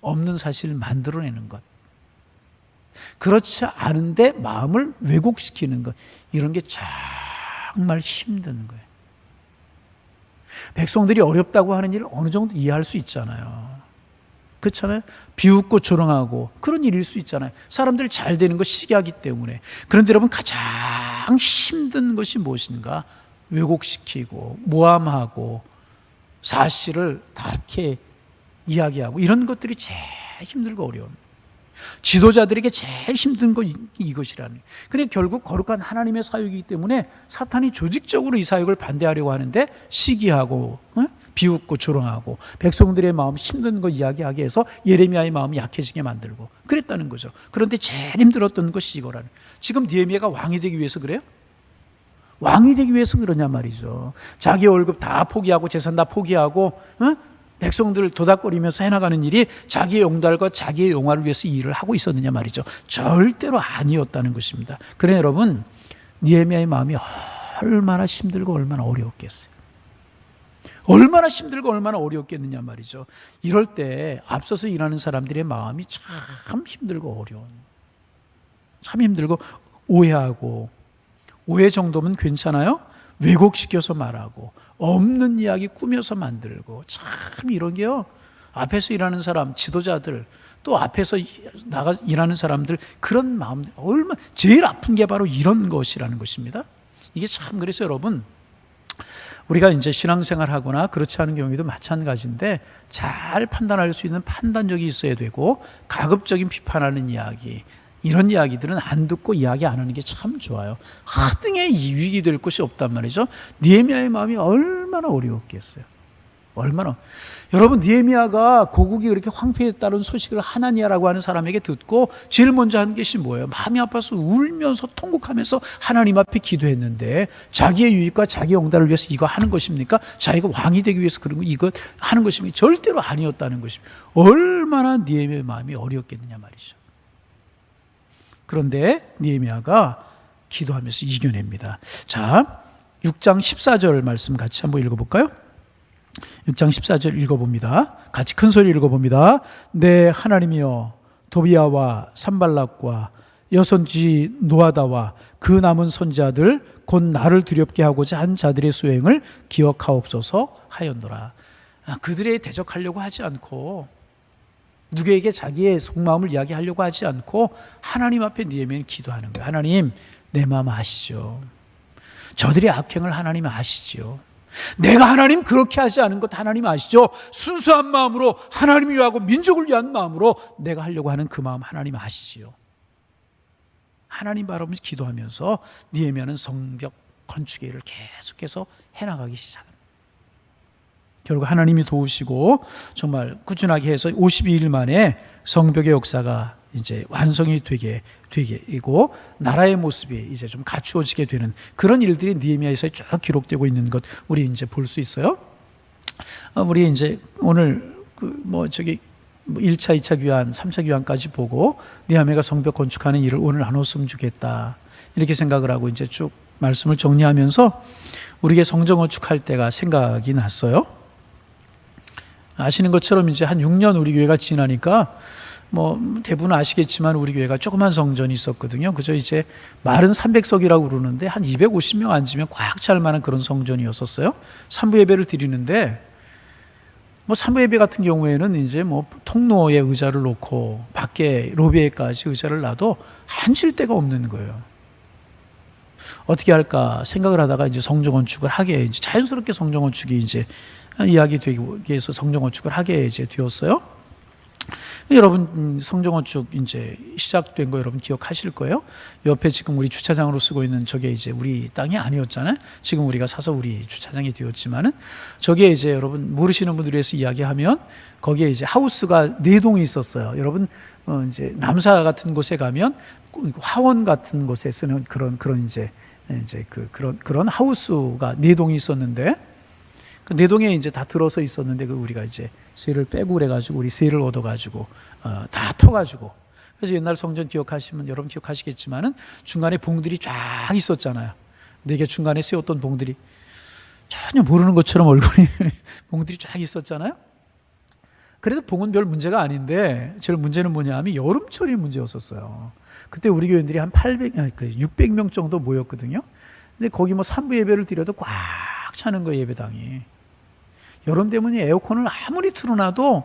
없는 사실 만들어내는 것, 그렇지 않은데 마음을 왜곡시키는 것, 이런 게 정말 힘든 거예요. 백성들이 어렵다고 하는 일을 어느 정도 이해할 수 있잖아요. 그렇잖아요. 비웃고 조롱하고 그런 일일 수 있잖아요. 사람들이 잘 되는 거 시기하기 때문에. 그런데 여러분, 가장 힘든 것이 무엇인가? 왜곡시키고 모함하고 사실을 다르게 이야기하고 이런 것들이 제일 힘들고 어려운, 지도자들에게 제일 힘든 건 이것이라는. 그러니까 결국 거룩한 하나님의 사역이기 때문에 사탄이 조직적으로 이 사역을 반대하려고 하는데 시기하고 비웃고 조롱하고 백성들의 마음 힘든 거 이야기하게 해서 예레미야의 마음이 약해지게 만들고 그랬다는 거죠. 그런데 제일 힘들었던 것이 이거라는. 지금 느헤미야가 왕이 되기 위해서 그래요? 왕이 되기 위해서 그러냐 말이죠. 자기 월급 다 포기하고 재산 다 포기하고 백성들을 도닥거리면서 해나가는 일이 자기의 용달과 자기의 영화를 위해서 일을 하고 있었느냐 말이죠. 절대로 아니었다는 것입니다. 그래 여러분, 느헤미야의 마음이 얼마나 힘들고 얼마나 어려웠겠어요. 얼마나 힘들고 얼마나 어려웠겠느냐 말이죠. 이럴 때 앞서서 일하는 사람들의 마음이 참 힘들고 어려운, 참 힘들고 오해하고, 오해 정도면 괜찮아요? 왜곡시켜서 말하고 없는 이야기 꾸며서 만들고, 참 이런 게요, 앞에서 일하는 사람, 지도자들, 또 앞에서 나가 일하는 사람들, 그런 마음들 얼마나 제일 아픈 게 바로 이런 것이라는 것입니다. 이게 참, 그래서 여러분, 우리가 이제 신앙생활 하거나 그렇지 않은 경우에도 마찬가지인데 잘 판단할 수 있는 판단력이 있어야 되고, 가급적인 비판하는 이야기, 이런 이야기들은 안 듣고 이야기 안 하는 게 참 좋아요. 하등에 유익이 될 것이 없단 말이죠. 느헤미야의 마음이 얼마나 어려웠겠어요. 얼마나. 여러분, 느헤미야가 고국이 그렇게 황폐했다는 소식을 하나니아라고 하는 사람에게 듣고 제일 먼저 한 것이 뭐예요? 마음이 아파서 울면서 통곡하면서 하나님 앞에 기도했는데, 자기의 유익과 자기 영달을 위해서 이거 하는 것입니까? 자기가 왕이 되기 위해서 그런 거 이거 하는 것입니까? 절대로 아니었다는 것입니다. 얼마나 느헤미야의 마음이 어려웠겠느냐 말이죠. 그런데 느헤미야가 기도하면서 이겨냅니다. 자, 6장 14절 말씀 같이 한번 읽어볼까요? 6장 14절 읽어봅니다. 같이 큰 소리 읽어봅니다. 내 하나님이여, 도비야와 산발락과 여선지 노아다와 그 남은 선지자들 곧 나를 두렵게 하고자 한 자들의 수행을 기억하옵소서 하였노라. 그들에 대적하려고 하지 않고, 누구에게 자기의 속마음을 이야기하려고 하지 않고 하나님 앞에 느헤미야는 기도하는 거예요. 하나님, 내 마음 아시죠? 저들의 악행을 하나님 아시죠? 내가 하나님 그렇게 하지 않은 것 하나님 아시죠? 순수한 마음으로 하나님을 위하고 민족을 위한 마음으로 내가 하려고 하는 그 마음 하나님 아시지요? 하나님 바라보면서 기도하면서 느헤미야는 성벽 건축의 일을 계속해서 해나가기 시작합니다. 결국 하나님이 도우시고 정말 꾸준하게 해서 52일 만에 성벽의 역사가 이제 완성이 되고 나라의 모습이 이제 좀 갖추어지게 되는 그런 일들이 느헤미야에서 쭉 기록되고 있는 것 우리 이제 볼 수 있어요. 우리 이제 오늘 1차, 2차 귀환, 3차 귀환까지 보고 느헤미야가 성벽 건축하는 일을 오늘 나눴으면 좋겠다, 이렇게 생각을 하고 이제 쭉 말씀을 정리하면서 우리에게 성전 건축할 때가 생각이 났어요. 아시는 것처럼 이제 한 6년 우리 교회가 지나니까 대부분 아시겠지만 우리 교회가 조그만 성전이 있었거든요. 그저 이제 말은 300석이라고 그러는데 한 250명 앉으면 꽉 찰 만한 그런 성전이었었어요. 3부 예배를 드리는데 뭐 산부 예배 같은 경우에는 이제 뭐 통로에 의자를 놓고 밖에 로비에까지 의자를 놔도 앉을 데가 없는 거예요. 어떻게 할까 생각을 하다가 이제 성전 건축을 하게 이제 자연스럽게 성전 건축이 이제 이야기되기 위해서 성전 건축을 하게 이제 되었어요. 여러분 성전 건축 이제 시작된 거 여러분 기억하실 거예요. 옆에 지금 우리 주차장으로 쓰고 있는 저게 이제 우리 땅이 아니었잖아요. 지금 우리가 사서 우리 주차장이 되었지만은 저게 이제 여러분 모르시는 분들에 대해서 이야기하면 거기에 이제 하우스가 4동이 있었어요. 여러분 이제 남사 같은 곳에 가면 화원 같은 곳에 쓰는 그런 이제 그런 하우스가 4동이 있었는데 그 4동에 이제 다 들어서 있었는데 그 우리가 이제 쇠를 빼고 그래가지고 우리 쇠를 얻어가지고 다 터가지고 그래서 옛날 성전 기억하시면 여러분 기억하시겠지만은 중간에 봉들이 쫙 있었잖아요. 내게 중간에 세웠던 봉들이 전혀 모르는 것처럼 얼굴이 봉들이 쫙 있었잖아요. 그래도 봉은 별 문제가 아닌데 제일 문제는 뭐냐면 여름철이 문제였었어요. 그때 우리 교인들이 한 600명 정도 모였거든요. 근데 거기 뭐 산부 예배를 드려도 꽉 차는 거예요, 예배당이. 여름 되면 에어컨을 아무리 틀어놔도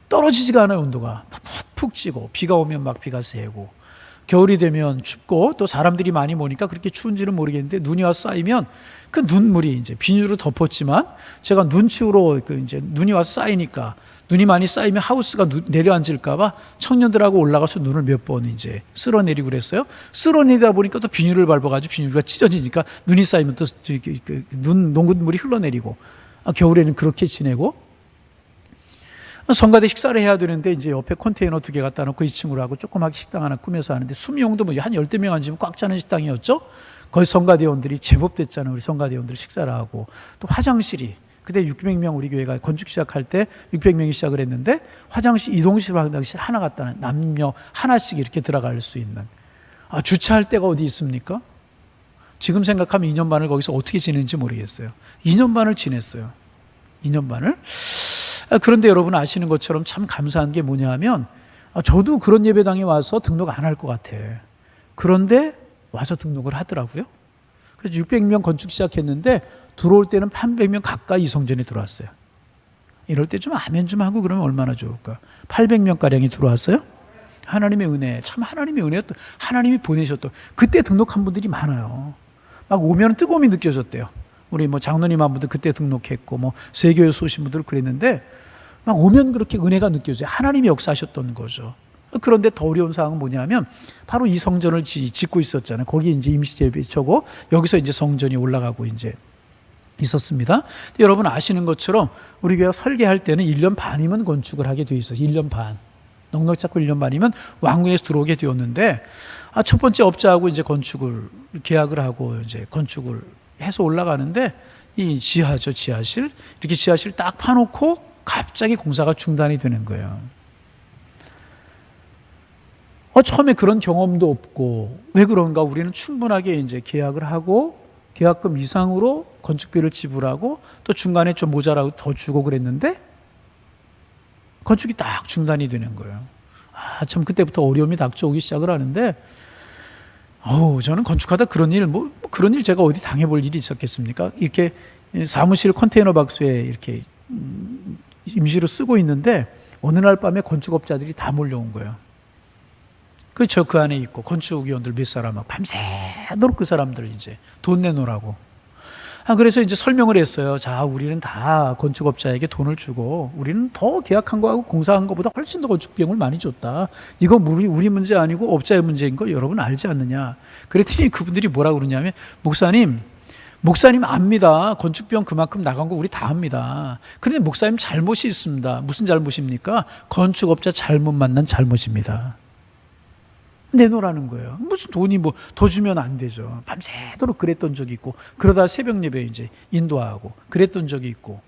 떨어지지가 않아요, 온도가. 푹푹 찌고 비가 오면 막 비가 새고 겨울이 되면 춥고 또 사람들이 많이 모니까 그렇게 추운지는 모르겠는데 눈이 와서 쌓이면 그 눈물이 이제 비닐로 덮었지만 제가 눈치우러 이제 눈이 와서 쌓이니까 눈이 많이 쌓이면 하우스가 내려앉을까봐 청년들하고 올라가서 눈을 몇 번 이제 쓸어내리고 그랬어요. 쓸어내리다 보니까 또 비닐을 밟아가지고 비닐가 찢어지니까 눈이 쌓이면 또 농군물이 흘러내리고 겨울에는 그렇게 지내고 성가대 식사를 해야 되는데 이제 옆에 컨테이너 2개 갖다 놓고 2층으로 하고 조그맣게 식당 하나 꾸며서 하는데 수미용도 뭐 한 10대 명 앉으면 꽉 차는 식당이었죠. 거기 성가대원들이 제법 됐잖아요. 우리 성가대원들 식사를 하고 또 화장실이 그때 600명 우리 교회가 건축 시작할 때 600명이 시작을 했는데 화장실 이동실 화장실 하나 갖다는 남녀 하나씩 이렇게 들어갈 수 있는 주차할 데가 어디 있습니까? 지금 생각하면 2년 반을 거기서 어떻게 지냈는지 모르겠어요. 2년 반을 지냈어요. 2년 반을. 그런데 여러분 아시는 것처럼 참 감사한 게 뭐냐 하면 저도 그런 예배당에 와서 등록 안 할 것 같아. 그런데 와서 등록을 하더라고요. 그래서 600명 건축 시작했는데 들어올 때는 300명 가까이 이성전에 들어왔어요. 이럴 때 좀 아멘 좀 하고 그러면 얼마나 좋을까. 800명가량이 들어왔어요. 하나님의 은혜, 참 하나님의 은혜였던, 하나님이 보내셨던, 그때 등록한 분들이 많아요. 막 오면 뜨거움이 느껴졌대요. 우리 뭐 장로님 한 분들 그때 등록했고 뭐 세교회 쏘신 분들 그랬는데 막 오면 그렇게 은혜가 느껴져요. 하나님이 역사하셨던 거죠. 그런데 더 어려운 사항은 뭐냐면 바로 이 성전을 짓고 있었잖아요. 거기 이제 임시재배처고 여기서 이제 성전이 올라가고 이제 있었습니다. 여러분 아시는 것처럼 우리 교회가 설계할 때는 1년 반이면 건축을 하게 돼 있어요. 1년 반. 넉넉히 잡고 1년 반이면 왕궁에서 들어오게 되었는데 첫 번째 업자하고 이제 건축을 계약을 하고 이제 건축을 해서 올라가는데 이 지하죠, 지하실. 이렇게 지하실 딱 파놓고 갑자기 공사가 중단이 되는 거예요. 처음에 그런 경험도 없고 왜 그런가? 우리는 충분하게 이제 계약을 하고 계약금 이상으로 건축비를 지불하고 또 중간에 좀 모자라고 더 주고 그랬는데 건축이 딱 중단이 되는 거예요. 참 그때부터 어려움이 닥쳐오기 시작을 하는데 저는 건축하다 그런 일 제가 어디 당해볼 일이 있었겠습니까? 이렇게 사무실 컨테이너 박스에 이렇게 임시로 쓰고 있는데 어느 날 밤에 건축업자들이 다 몰려온 거예요. 저 그 안에 있고 건축위원들 몇 사람하고 밤새도록 그 사람들 이제 돈 내놓으라고. 그래서 이제 설명을 했어요. 자, 우리는 다 건축업자에게 돈을 주고 우리는 더 계약한 거하고 공사한 것보다 훨씬 더 건축 비용을 많이 줬다. 이거 우리 문제 아니고 업자의 문제인 거 여러분 알지 않느냐. 그랬더니 그분들이 뭐라 그러냐면 목사님 압니다. 건축 비용 그만큼 나간 거 우리 다 압니다. 그런데 목사님 잘못이 있습니다. 무슨 잘못입니까? 건축업자 잘못 만난 잘못입니다. 내놓으라는 거예요. 무슨 돈이 뭐 더 주면 안 되죠. 밤새도록 그랬던 적이 있고 그러다 새벽 예배 이제 인도하고 그랬던 적이 있고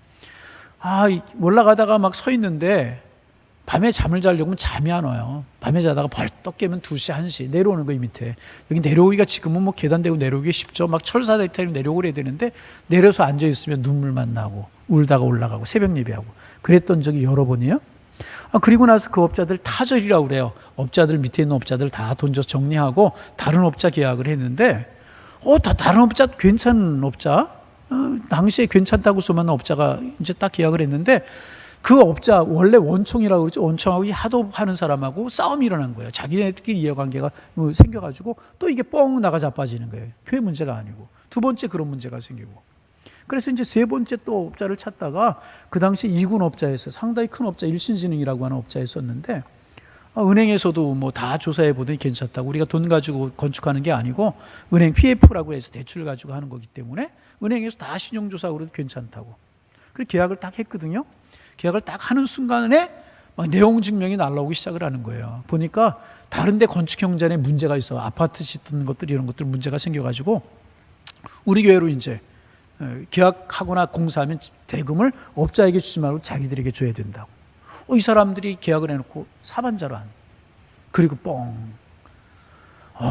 올라가다가 막 서 있는데 밤에 잠을 자려면 잠이 안 와요. 밤에 자다가 벌떡 깨면 2시, 1시 내려오는 거예요. 밑에. 여기 내려오기가 지금은 뭐 계단 되고 내려오기 쉽죠. 막 철사 대타임 내려오고 그래야 되는데 내려서 앉아 있으면 눈물만 나고 울다가 올라가고 새벽 예배하고 그랬던 적이 여러 번이에요. 그리고 나서 그 업자들 타절이라고 그래요. 업자들 밑에 있는 업자들 다 돈 줘서 정리하고 다른 업자 계약을 했는데 다른 업자 괜찮은 업자 당시에 괜찮다고 수많은 업자가 이제 딱 계약을 했는데 그 업자 원래 원총이라고 그러죠. 원총하고 하도 하는 사람하고 싸움이 일어난 거예요. 자기네들끼리 이해관계가 생겨가지고 또 이게 뻥 나가 자빠지는 거예요. 교회 문제가 아니고. 두 번째 그런 문제가 생기고. 그래서 이제 세 번째 또 업자를 찾다가 그 당시 이군 업자에서 상당히 큰 업자 일신진흥이라고 하는 업자였었는데 은행에서도 뭐 다 조사해 보더니 괜찮다고. 우리가 돈 가지고 건축하는 게 아니고 은행 PF라고 해서 대출 가지고 하는 거기 때문에 은행에서 다 신용조사하고 괜찮다고. 그래서 계약을 딱 했거든요. 계약을 딱 하는 순간에 막 내용 증명이 날라오기 시작을 하는 거예요. 보니까 다른 데 건축 형전에 문제가 있어. 아파트 짓는 것들 이런 것들 문제가 생겨가지고 우리 교회로 이제 계약하거나 공사하면 대금을 업자에게 주지 말고 자기들에게 줘야 된다고. 이 사람들이 계약을 해놓고 사반자로 한. 그리고 뻥.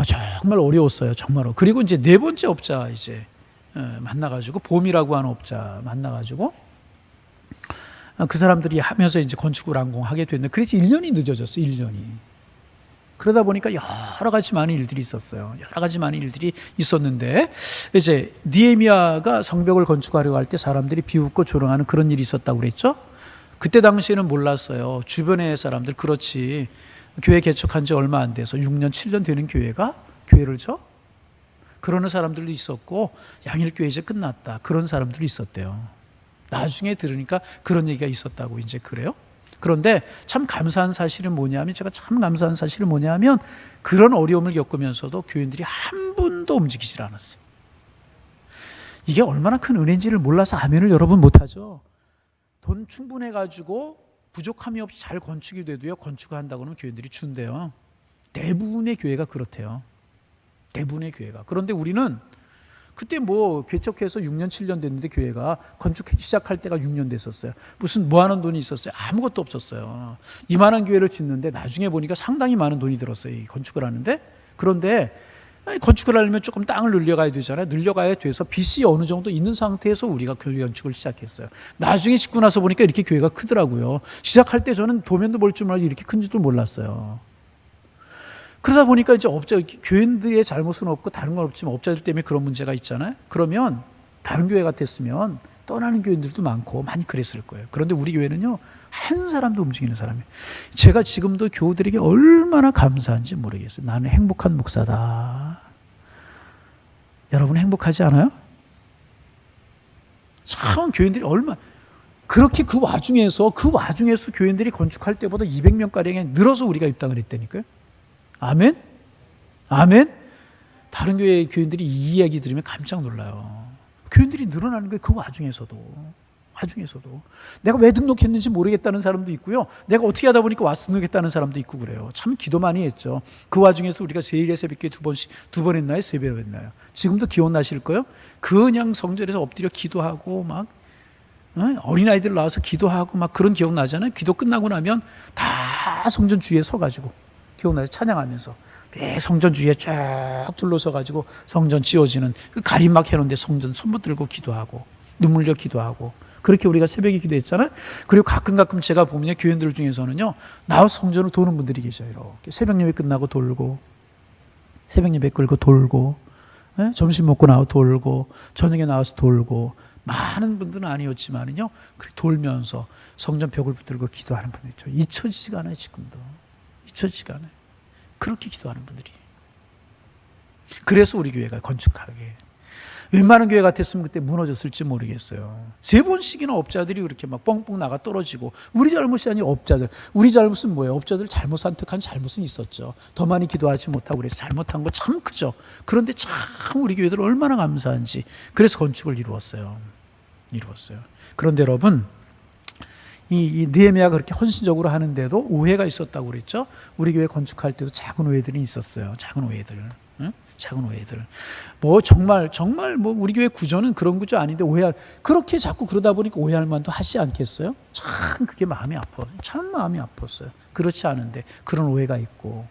정말 어려웠어요. 정말로. 그리고 이제 네 번째 업자 이제 만나가지고 봄이라고 하는 업자 만나가지고 그 사람들이 하면서 이제 건축을 완공하게 됐는데 그래서 1년이 늦어졌어. 1년이. 그러다 보니까 여러 가지 많은 일들이 있었어요. 여러 가지 많은 일들이 있었는데 이제 느헤미야가 성벽을 건축하려고 할 때 사람들이 비웃고 조롱하는 그런 일이 있었다고 그랬죠. 그때 당시에는 몰랐어요. 주변의 사람들 그렇지. 교회 개척한 지 얼마 안 돼서 6년 7년 되는 교회가 교회를 져? 그러는 사람들도 있었고 양일교회 이제 끝났다. 그런 사람들이 있었대요. 나중에 들으니까 그런 얘기가 있었다고 이제 그래요. 그런데 참 감사한 사실은 뭐냐면 제가 참 감사한 사실은 뭐냐면 그런 어려움을 겪으면서도 교인들이 한 분도 움직이질 않았어요. 이게 얼마나 큰 은혜인지를 몰라서 아멘을 여러분 못하죠. 돈 충분해가지고 부족함이 없이 잘 건축이 돼도요. 건축을 한다고 하면 교인들이 준대요. 대부분의 교회가 그렇대요. 대부분의 교회가. 그런데 우리는 그때 뭐 개척해서 6년 7년 됐는데 교회가 건축 시작할 때가 6년 됐었어요. 무슨 모아놓은 돈이 있었어요? 아무것도 없었어요. 이만한 교회를 짓는데 나중에 보니까 상당히 많은 돈이 들었어요. 이 건축을 하는데. 그런데 건축을 하려면 조금 땅을 늘려가야 되잖아요. 늘려가야 돼서 빚이 어느 정도 있는 상태에서 우리가 교회 건축을 시작했어요. 나중에 짓고 나서 보니까 이렇게 교회가 크더라고요. 시작할 때 저는 도면도 볼 줄 몰라서 이렇게 큰 줄도 몰랐어요. 그러다 보니까 이제 교인들의 잘못은 없고 다른 건 없지만 업자들 때문에 그런 문제가 있잖아요. 그러면 다른 교회 같았으면 떠나는 교인들도 많고 많이 그랬을 거예요. 그런데 우리 교회는요, 한 사람도 움직이는 사람이에요. 제가 지금도 교우들에게 얼마나 감사한지 모르겠어요. 나는 행복한 목사다. 여러분 행복하지 않아요? 참 교인들이 얼마나 그렇게 그 와중에서 교인들이 건축할 때보다 200명가량이 늘어서 우리가 입당을 했다니까요. 아멘? 아멘? 다른 교회 교인들이 이 이야기 들으면 깜짝 놀라요. 교인들이 늘어나는 거예요. 그 와중에서도. 내가 왜 등록했는지 모르겠다는 사람도 있고요. 내가 어떻게 하다 보니까 와서 등록했다는 사람도 있고 그래요. 참 기도 많이 했죠. 그 와중에서 우리가 세일에 새벽기에 두 번 했나요? 세 번 했나요? 지금도 기억나실 거예요? 그냥 성전에서 엎드려 기도하고 막 어린아이들 나와서 기도하고 막 그런 기억 나잖아요. 기도 끝나고 나면 다 성전 주위에 서가지고 기억나요? 찬양하면서 매 성전 주위에 쫙 둘러서가지고 성전 지어지는 그 가림막 해놓은데 성전 손못 들고 기도하고 눈물 흘려 기도하고 그렇게 우리가 새벽에 기도했잖아요. 그리고 가끔 제가 보면 교인들 중에서는요, 나와서 성전을 도는 분들이 계셔요. 이렇게 새벽 예배 끝나고 돌고, 새벽 예배 끌고 돌고, 점심 먹고 나와 돌고, 저녁에 나와서 돌고, 많은 분들은 아니었지만은요, 그렇게 돌면서 성전 벽을 붙들고 기도하는 분들 있죠. 잊혀지지가 않아요, 지금도. 잊혀지지가 않아요. 그렇게 기도하는 분들이. 그래서 우리 교회가 건축하게. 웬만한 교회 같았으면 그때 무너졌을지 모르겠어요. 3번씩이나 업자들이 그렇게 막 뻥뻥 나가 떨어지고, 우리 잘못이 아니고 업자들. 우리 잘못은 뭐예요? 업자들 잘못 선택한 잘못은 있었죠. 더 많이 기도하지 못하고 그래서 잘못한 거 참 크죠. 그런데 참 우리 교회들 얼마나 감사한지. 그래서 건축을 이루었어요. 그런데 여러분, 이 느헤미야가 그렇게 헌신적으로 하는데도 오해가 있었다고 그랬죠. 우리 교회 건축할 때도 작은 오해들이 있었어요. 작은 오해들. 뭐 정말 뭐 우리 교회 구조는 그런 구조 아닌데 그렇게 자꾸 그러다 보니까 오해할 만도 하지 않겠어요? 참 그게 마음이 아파요. 참 마음이 아팠어요. 그렇지 않은데 그런 오해가 있고,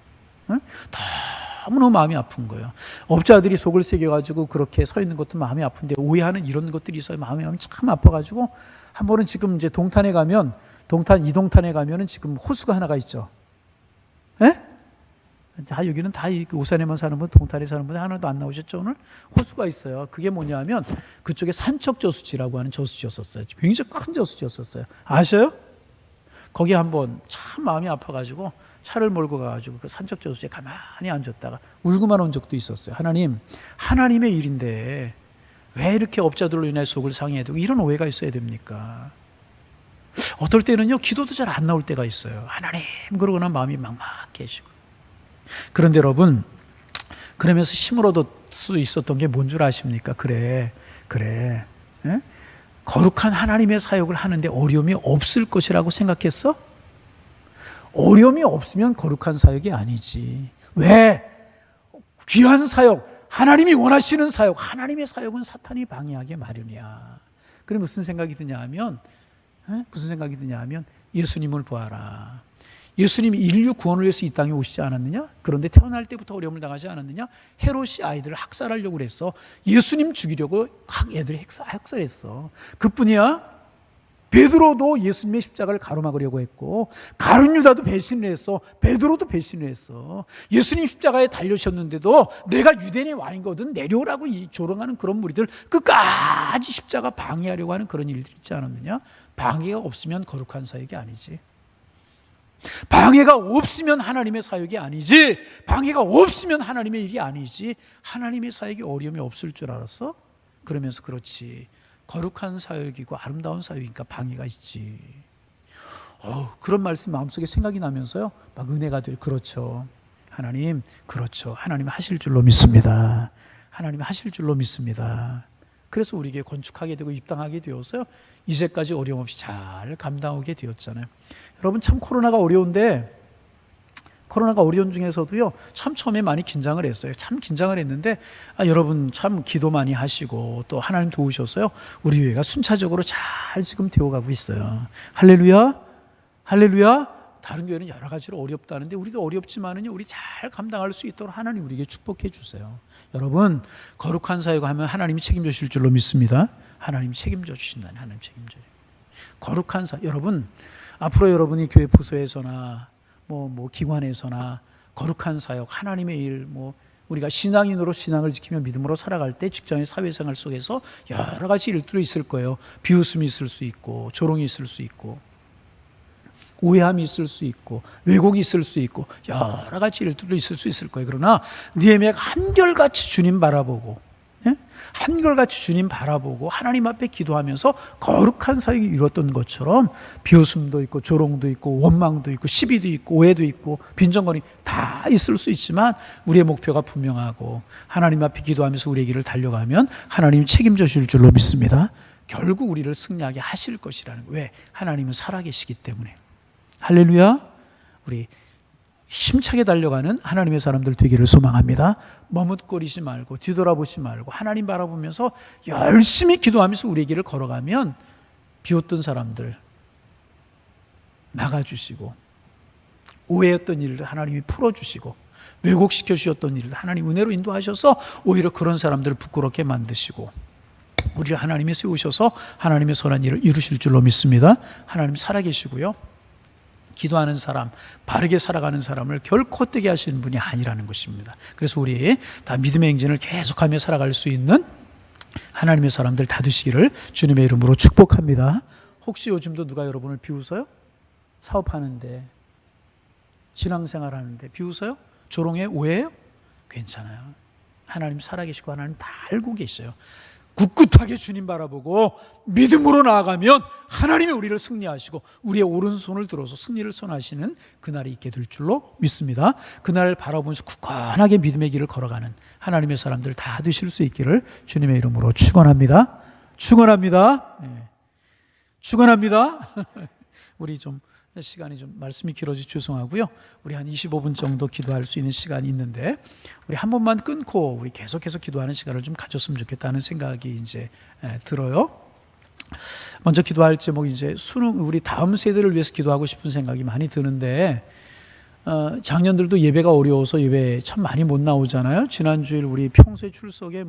너무너무 마음이 아픈 거예요. 업자들이 속을 새겨가지고 그렇게 서 있는 것도 마음이 아픈데 오해하는 이런 것들이 있어요. 마음이 참 아파가지고 한 번은 지금 이제 동탄에 가면 이동탄에 가면은 지금 호수가 하나가 있죠. 다 여기는 다 오산에만 사는 분, 동탄에 사는 분 하나도 안 나오셨죠 오늘? 호수가 있어요. 그게 뭐냐면 그쪽에 산척저수지라고 하는 저수지였었어요. 굉장히 큰 저수지였었어요. 아셔요? 거기 한번 참 마음이 아파가지고 차를 몰고 가가지고 그 산척저수지에 가만히 앉았다가 울고만 온 적도 있었어요. 하나님, 하나님의 일인데 왜 이렇게 업자들로 인해 속을 상해야 되고 이런 오해가 있어야 됩니까? 어떨 때는요 기도도 잘 안 나올 때가 있어요. 하나님 그러거나 마음이 막막해지고. 그런데 여러분, 그러면서 힘을 얻을 수 있었던 게 뭔 줄 아십니까? 그래 예? 거룩한 하나님의 사역을 하는데 어려움이 없을 것이라고 생각했어? 어려움이 없으면 거룩한 사역이 아니지. 왜? 귀한 사역, 하나님이 원하시는 사역, 하나님의 사역은 사탄이 방해하기 마련이야. 그럼 무슨 생각이 드냐 하면 예수님을 보아라. 예수님이 인류 구원을 위해서 이 땅에 오시지 않았느냐? 그런데 태어날 때부터 어려움을 당하지 않았느냐? 헤롯이 아이들을 학살하려고 그랬어. 예수님 죽이려고 애들이 학살했어. 그뿐이야? 베드로도 예수님의 십자가를 가로막으려고 했고, 가룟 유다도 배신을 했어. 베드로도 배신을 했어. 예수님 십자가에 달려셨는데도 내가 유대인의 왕이거든 내려오라고 조롱하는 그런 무리들 끝까지 십자가 방해하려고 하는 그런 일들이 있지 않았느냐? 방해가 없으면 거룩한 사역이 아니지. 방해가 없으면 하나님의 사역이 아니지. 방해가 없으면 하나님의 일이 아니지. 하나님의 사역이 어려움이 없을 줄 알았어? 그러면서 그렇지. 거룩한 사역이고 아름다운 사역이니까 방해가 있지. 그런 말씀 마음속에 생각이 나면서요 막 은혜가 돼. 그렇죠. 하나님, 그렇죠. 하나님 하실 줄로 믿습니다. 하나님 하실 줄로 믿습니다. 그래서 우리에게 건축하게 되고 입당하게 되어서요 이제까지 어려움 없이 잘 감당하게 되었잖아요. 여러분, 참 코로나가 어려운데, 코로나가 어려운 중에서도요 참 처음에 많이 긴장을 했어요. 참 긴장을 했는데 여러분 참 기도 많이 하시고 또 하나님 도우셨어요. 우리 교회가 순차적으로 잘 지금 되어가고 있어요. 할렐루야, 할렐루야. 다른 교회는 여러 가지로 어렵다는데 우리가 어렵지만은요 우리 잘 감당할 수 있도록 하나님 우리에게 축복해 주세요. 여러분, 거룩한 사역하면 하나님이 책임져 주실 줄로 믿습니다. 하나님이 책임져 주신다니. 하나님 책임져요. 거룩한 사역. 여러분, 앞으로 여러분이 교회 부서에서나 뭐 기관에서나 거룩한 사역, 하나님의 일, 우리가 신앙인으로 신앙을 지키며 믿음으로 살아갈 때 직장의 사회생활 속에서 여러 가지 일들이 있을 거예요. 비웃음이 있을 수 있고, 조롱이 있을 수 있고, 오해함이 있을 수 있고, 왜곡이 있을 수 있고, 여러 가지 일들도 있을 수 있을 거예요. 그러나 느헤미야가 한결같이 주님 바라보고, 한결같이 주님 바라보고 하나님 앞에 기도하면서 거룩한 사역이 이루었던 것처럼 비웃음도 있고 조롱도 있고 원망도 있고 시비도 있고 오해도 있고 빈정거림 다 있을 수 있지만 우리의 목표가 분명하고 하나님 앞에 기도하면서 우리의 길을 달려가면 하나님이 책임져 주실 줄로 믿습니다. 결국 우리를 승리하게 하실 것이라는 거예요. 왜? 하나님은 살아계시기 때문에. 할렐루야. 우리 힘차게 달려가는 하나님의 사람들 되기를 소망합니다. 머뭇거리지 말고 뒤돌아보지 말고 하나님 바라보면서 열심히 기도하면서 우리의 길을 걸어가면 비웃던 사람들 막아주시고, 오해했던 일을 하나님이 풀어주시고, 왜곡시켜 주셨던 일을 하나님 은혜로 인도하셔서 오히려 그런 사람들을 부끄럽게 만드시고, 우리를 하나님이 세우셔서 하나님의 선한 일을 이루실 줄로 믿습니다. 하나님 살아계시고요, 기도하는 사람, 바르게 살아가는 사람을 결코 헛되게 하시는 분이 아니라는 것입니다. 그래서 우리 다 믿음의 행진을 계속하며 살아갈 수 있는 하나님의 사람들 다 되시기를 주님의 이름으로 축복합니다. 혹시 요즘도 누가 여러분을 비웃어요? 사업하는데, 신앙생활 하는데 비웃어요? 조롱해? 오해해요? 괜찮아요. 하나님 살아계시고 하나님 다 알고 계셔요. 굳굳하게 주님 바라보고 믿음으로 나아가면 하나님이 우리를 승리하시고 우리의 오른손을 들어서 승리를 선하시는 그날이 있게 될 줄로 믿습니다. 그날을 바라보면서 굳건하게 믿음의 길을 걸어가는 하나님의 사람들 다 되실 수 있기를 주님의 이름으로 축원합니다. 축원합니다. 네. 축원합니다. 우리 좀 시간이 좀 말씀이 길어지 죄송하고요. 우리 한 25분 정도 기도할 수 있는 시간이 있는데 우리 한 번만 끊고 우리 계속해서 기도하는 시간을 좀 가졌으면 좋겠다는 생각이 이제 들어요. 먼저 기도할 제목 이제 수능 우리 다음 세대를 위해서 기도하고 싶은 생각이 많이 드는데 작년들도 예배가 어려워서 예배 참 많이 못 나오잖아요. 지난주일 우리 평소에 출석에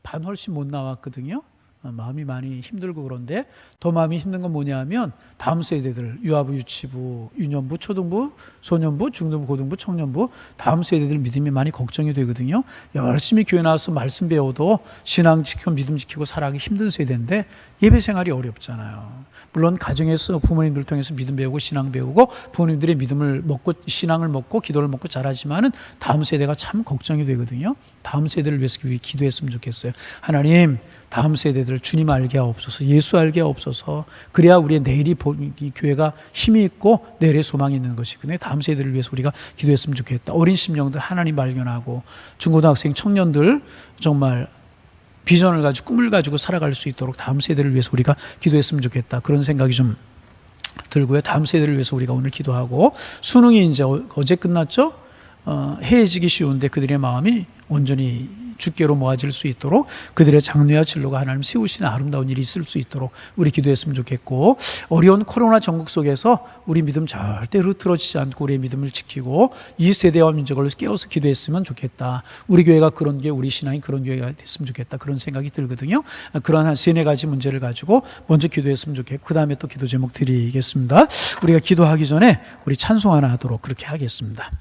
반 훨씬 못 나왔거든요. 마음이 많이 힘들고 그런데 더 마음이 힘든 건 뭐냐면 다음 세대들 유아부, 유치부, 유년부, 초등부, 소년부, 중등부, 고등부, 청년부 다음 세대들 믿음이 많이 걱정이 되거든요. 열심히 교회 나와서 말씀 배워도 신앙 지키고 믿음 지키고 살아가기 힘든 세대인데 예배 생활이 어렵잖아요. 물론 가정에서 부모님들 통해서 믿음 배우고 신앙 배우고 부모님들의 믿음을 먹고 신앙을 먹고 기도를 먹고 잘하지만은 다음 세대가 참 걱정이 되거든요. 다음 세대를 위해서 기도했으면 좋겠어요. 하나님, 다음 세대들 주님 알게 하옵소서, 예수 알게 하옵소서. 그래야 우리의 내일이 이 교회가 힘이 있고 내일의 소망이 있는 것이거든요. 다음 세대를 위해서 우리가 기도했으면 좋겠다. 어린 심령들 하나님 발견하고 중고등학생 청년들 정말 비전을 가지고 꿈을 가지고 살아갈 수 있도록 다음 세대를 위해서 우리가 기도했으면 좋겠다. 그런 생각이 좀 들고요. 다음 세대를 위해서 우리가 오늘 기도하고 수능이 이제 어제 끝났죠. 해해지기 쉬운데 그들의 마음이 온전히 주께로 모아질 수 있도록 그들의 장래와 진로가 하나님 세우시는 아름다운 일이 있을 수 있도록 우리 기도했으면 좋겠고 어려운 코로나 전국 속에서 우리 믿음 절대 흐트러지지 않고 우리의 믿음을 지키고 이 세대와 민족을 깨워서 기도했으면 좋겠다. 우리 교회가 그런 게 우리 신앙이 그런 교회가 됐으면 좋겠다. 그런 생각이 들거든요. 그런 한 3-4가지 문제를 가지고 먼저 기도했으면 좋겠고 그 다음에 또 기도 제목 드리겠습니다. 우리가 기도하기 전에 우리 찬송 하나 하도록 그렇게 하겠습니다.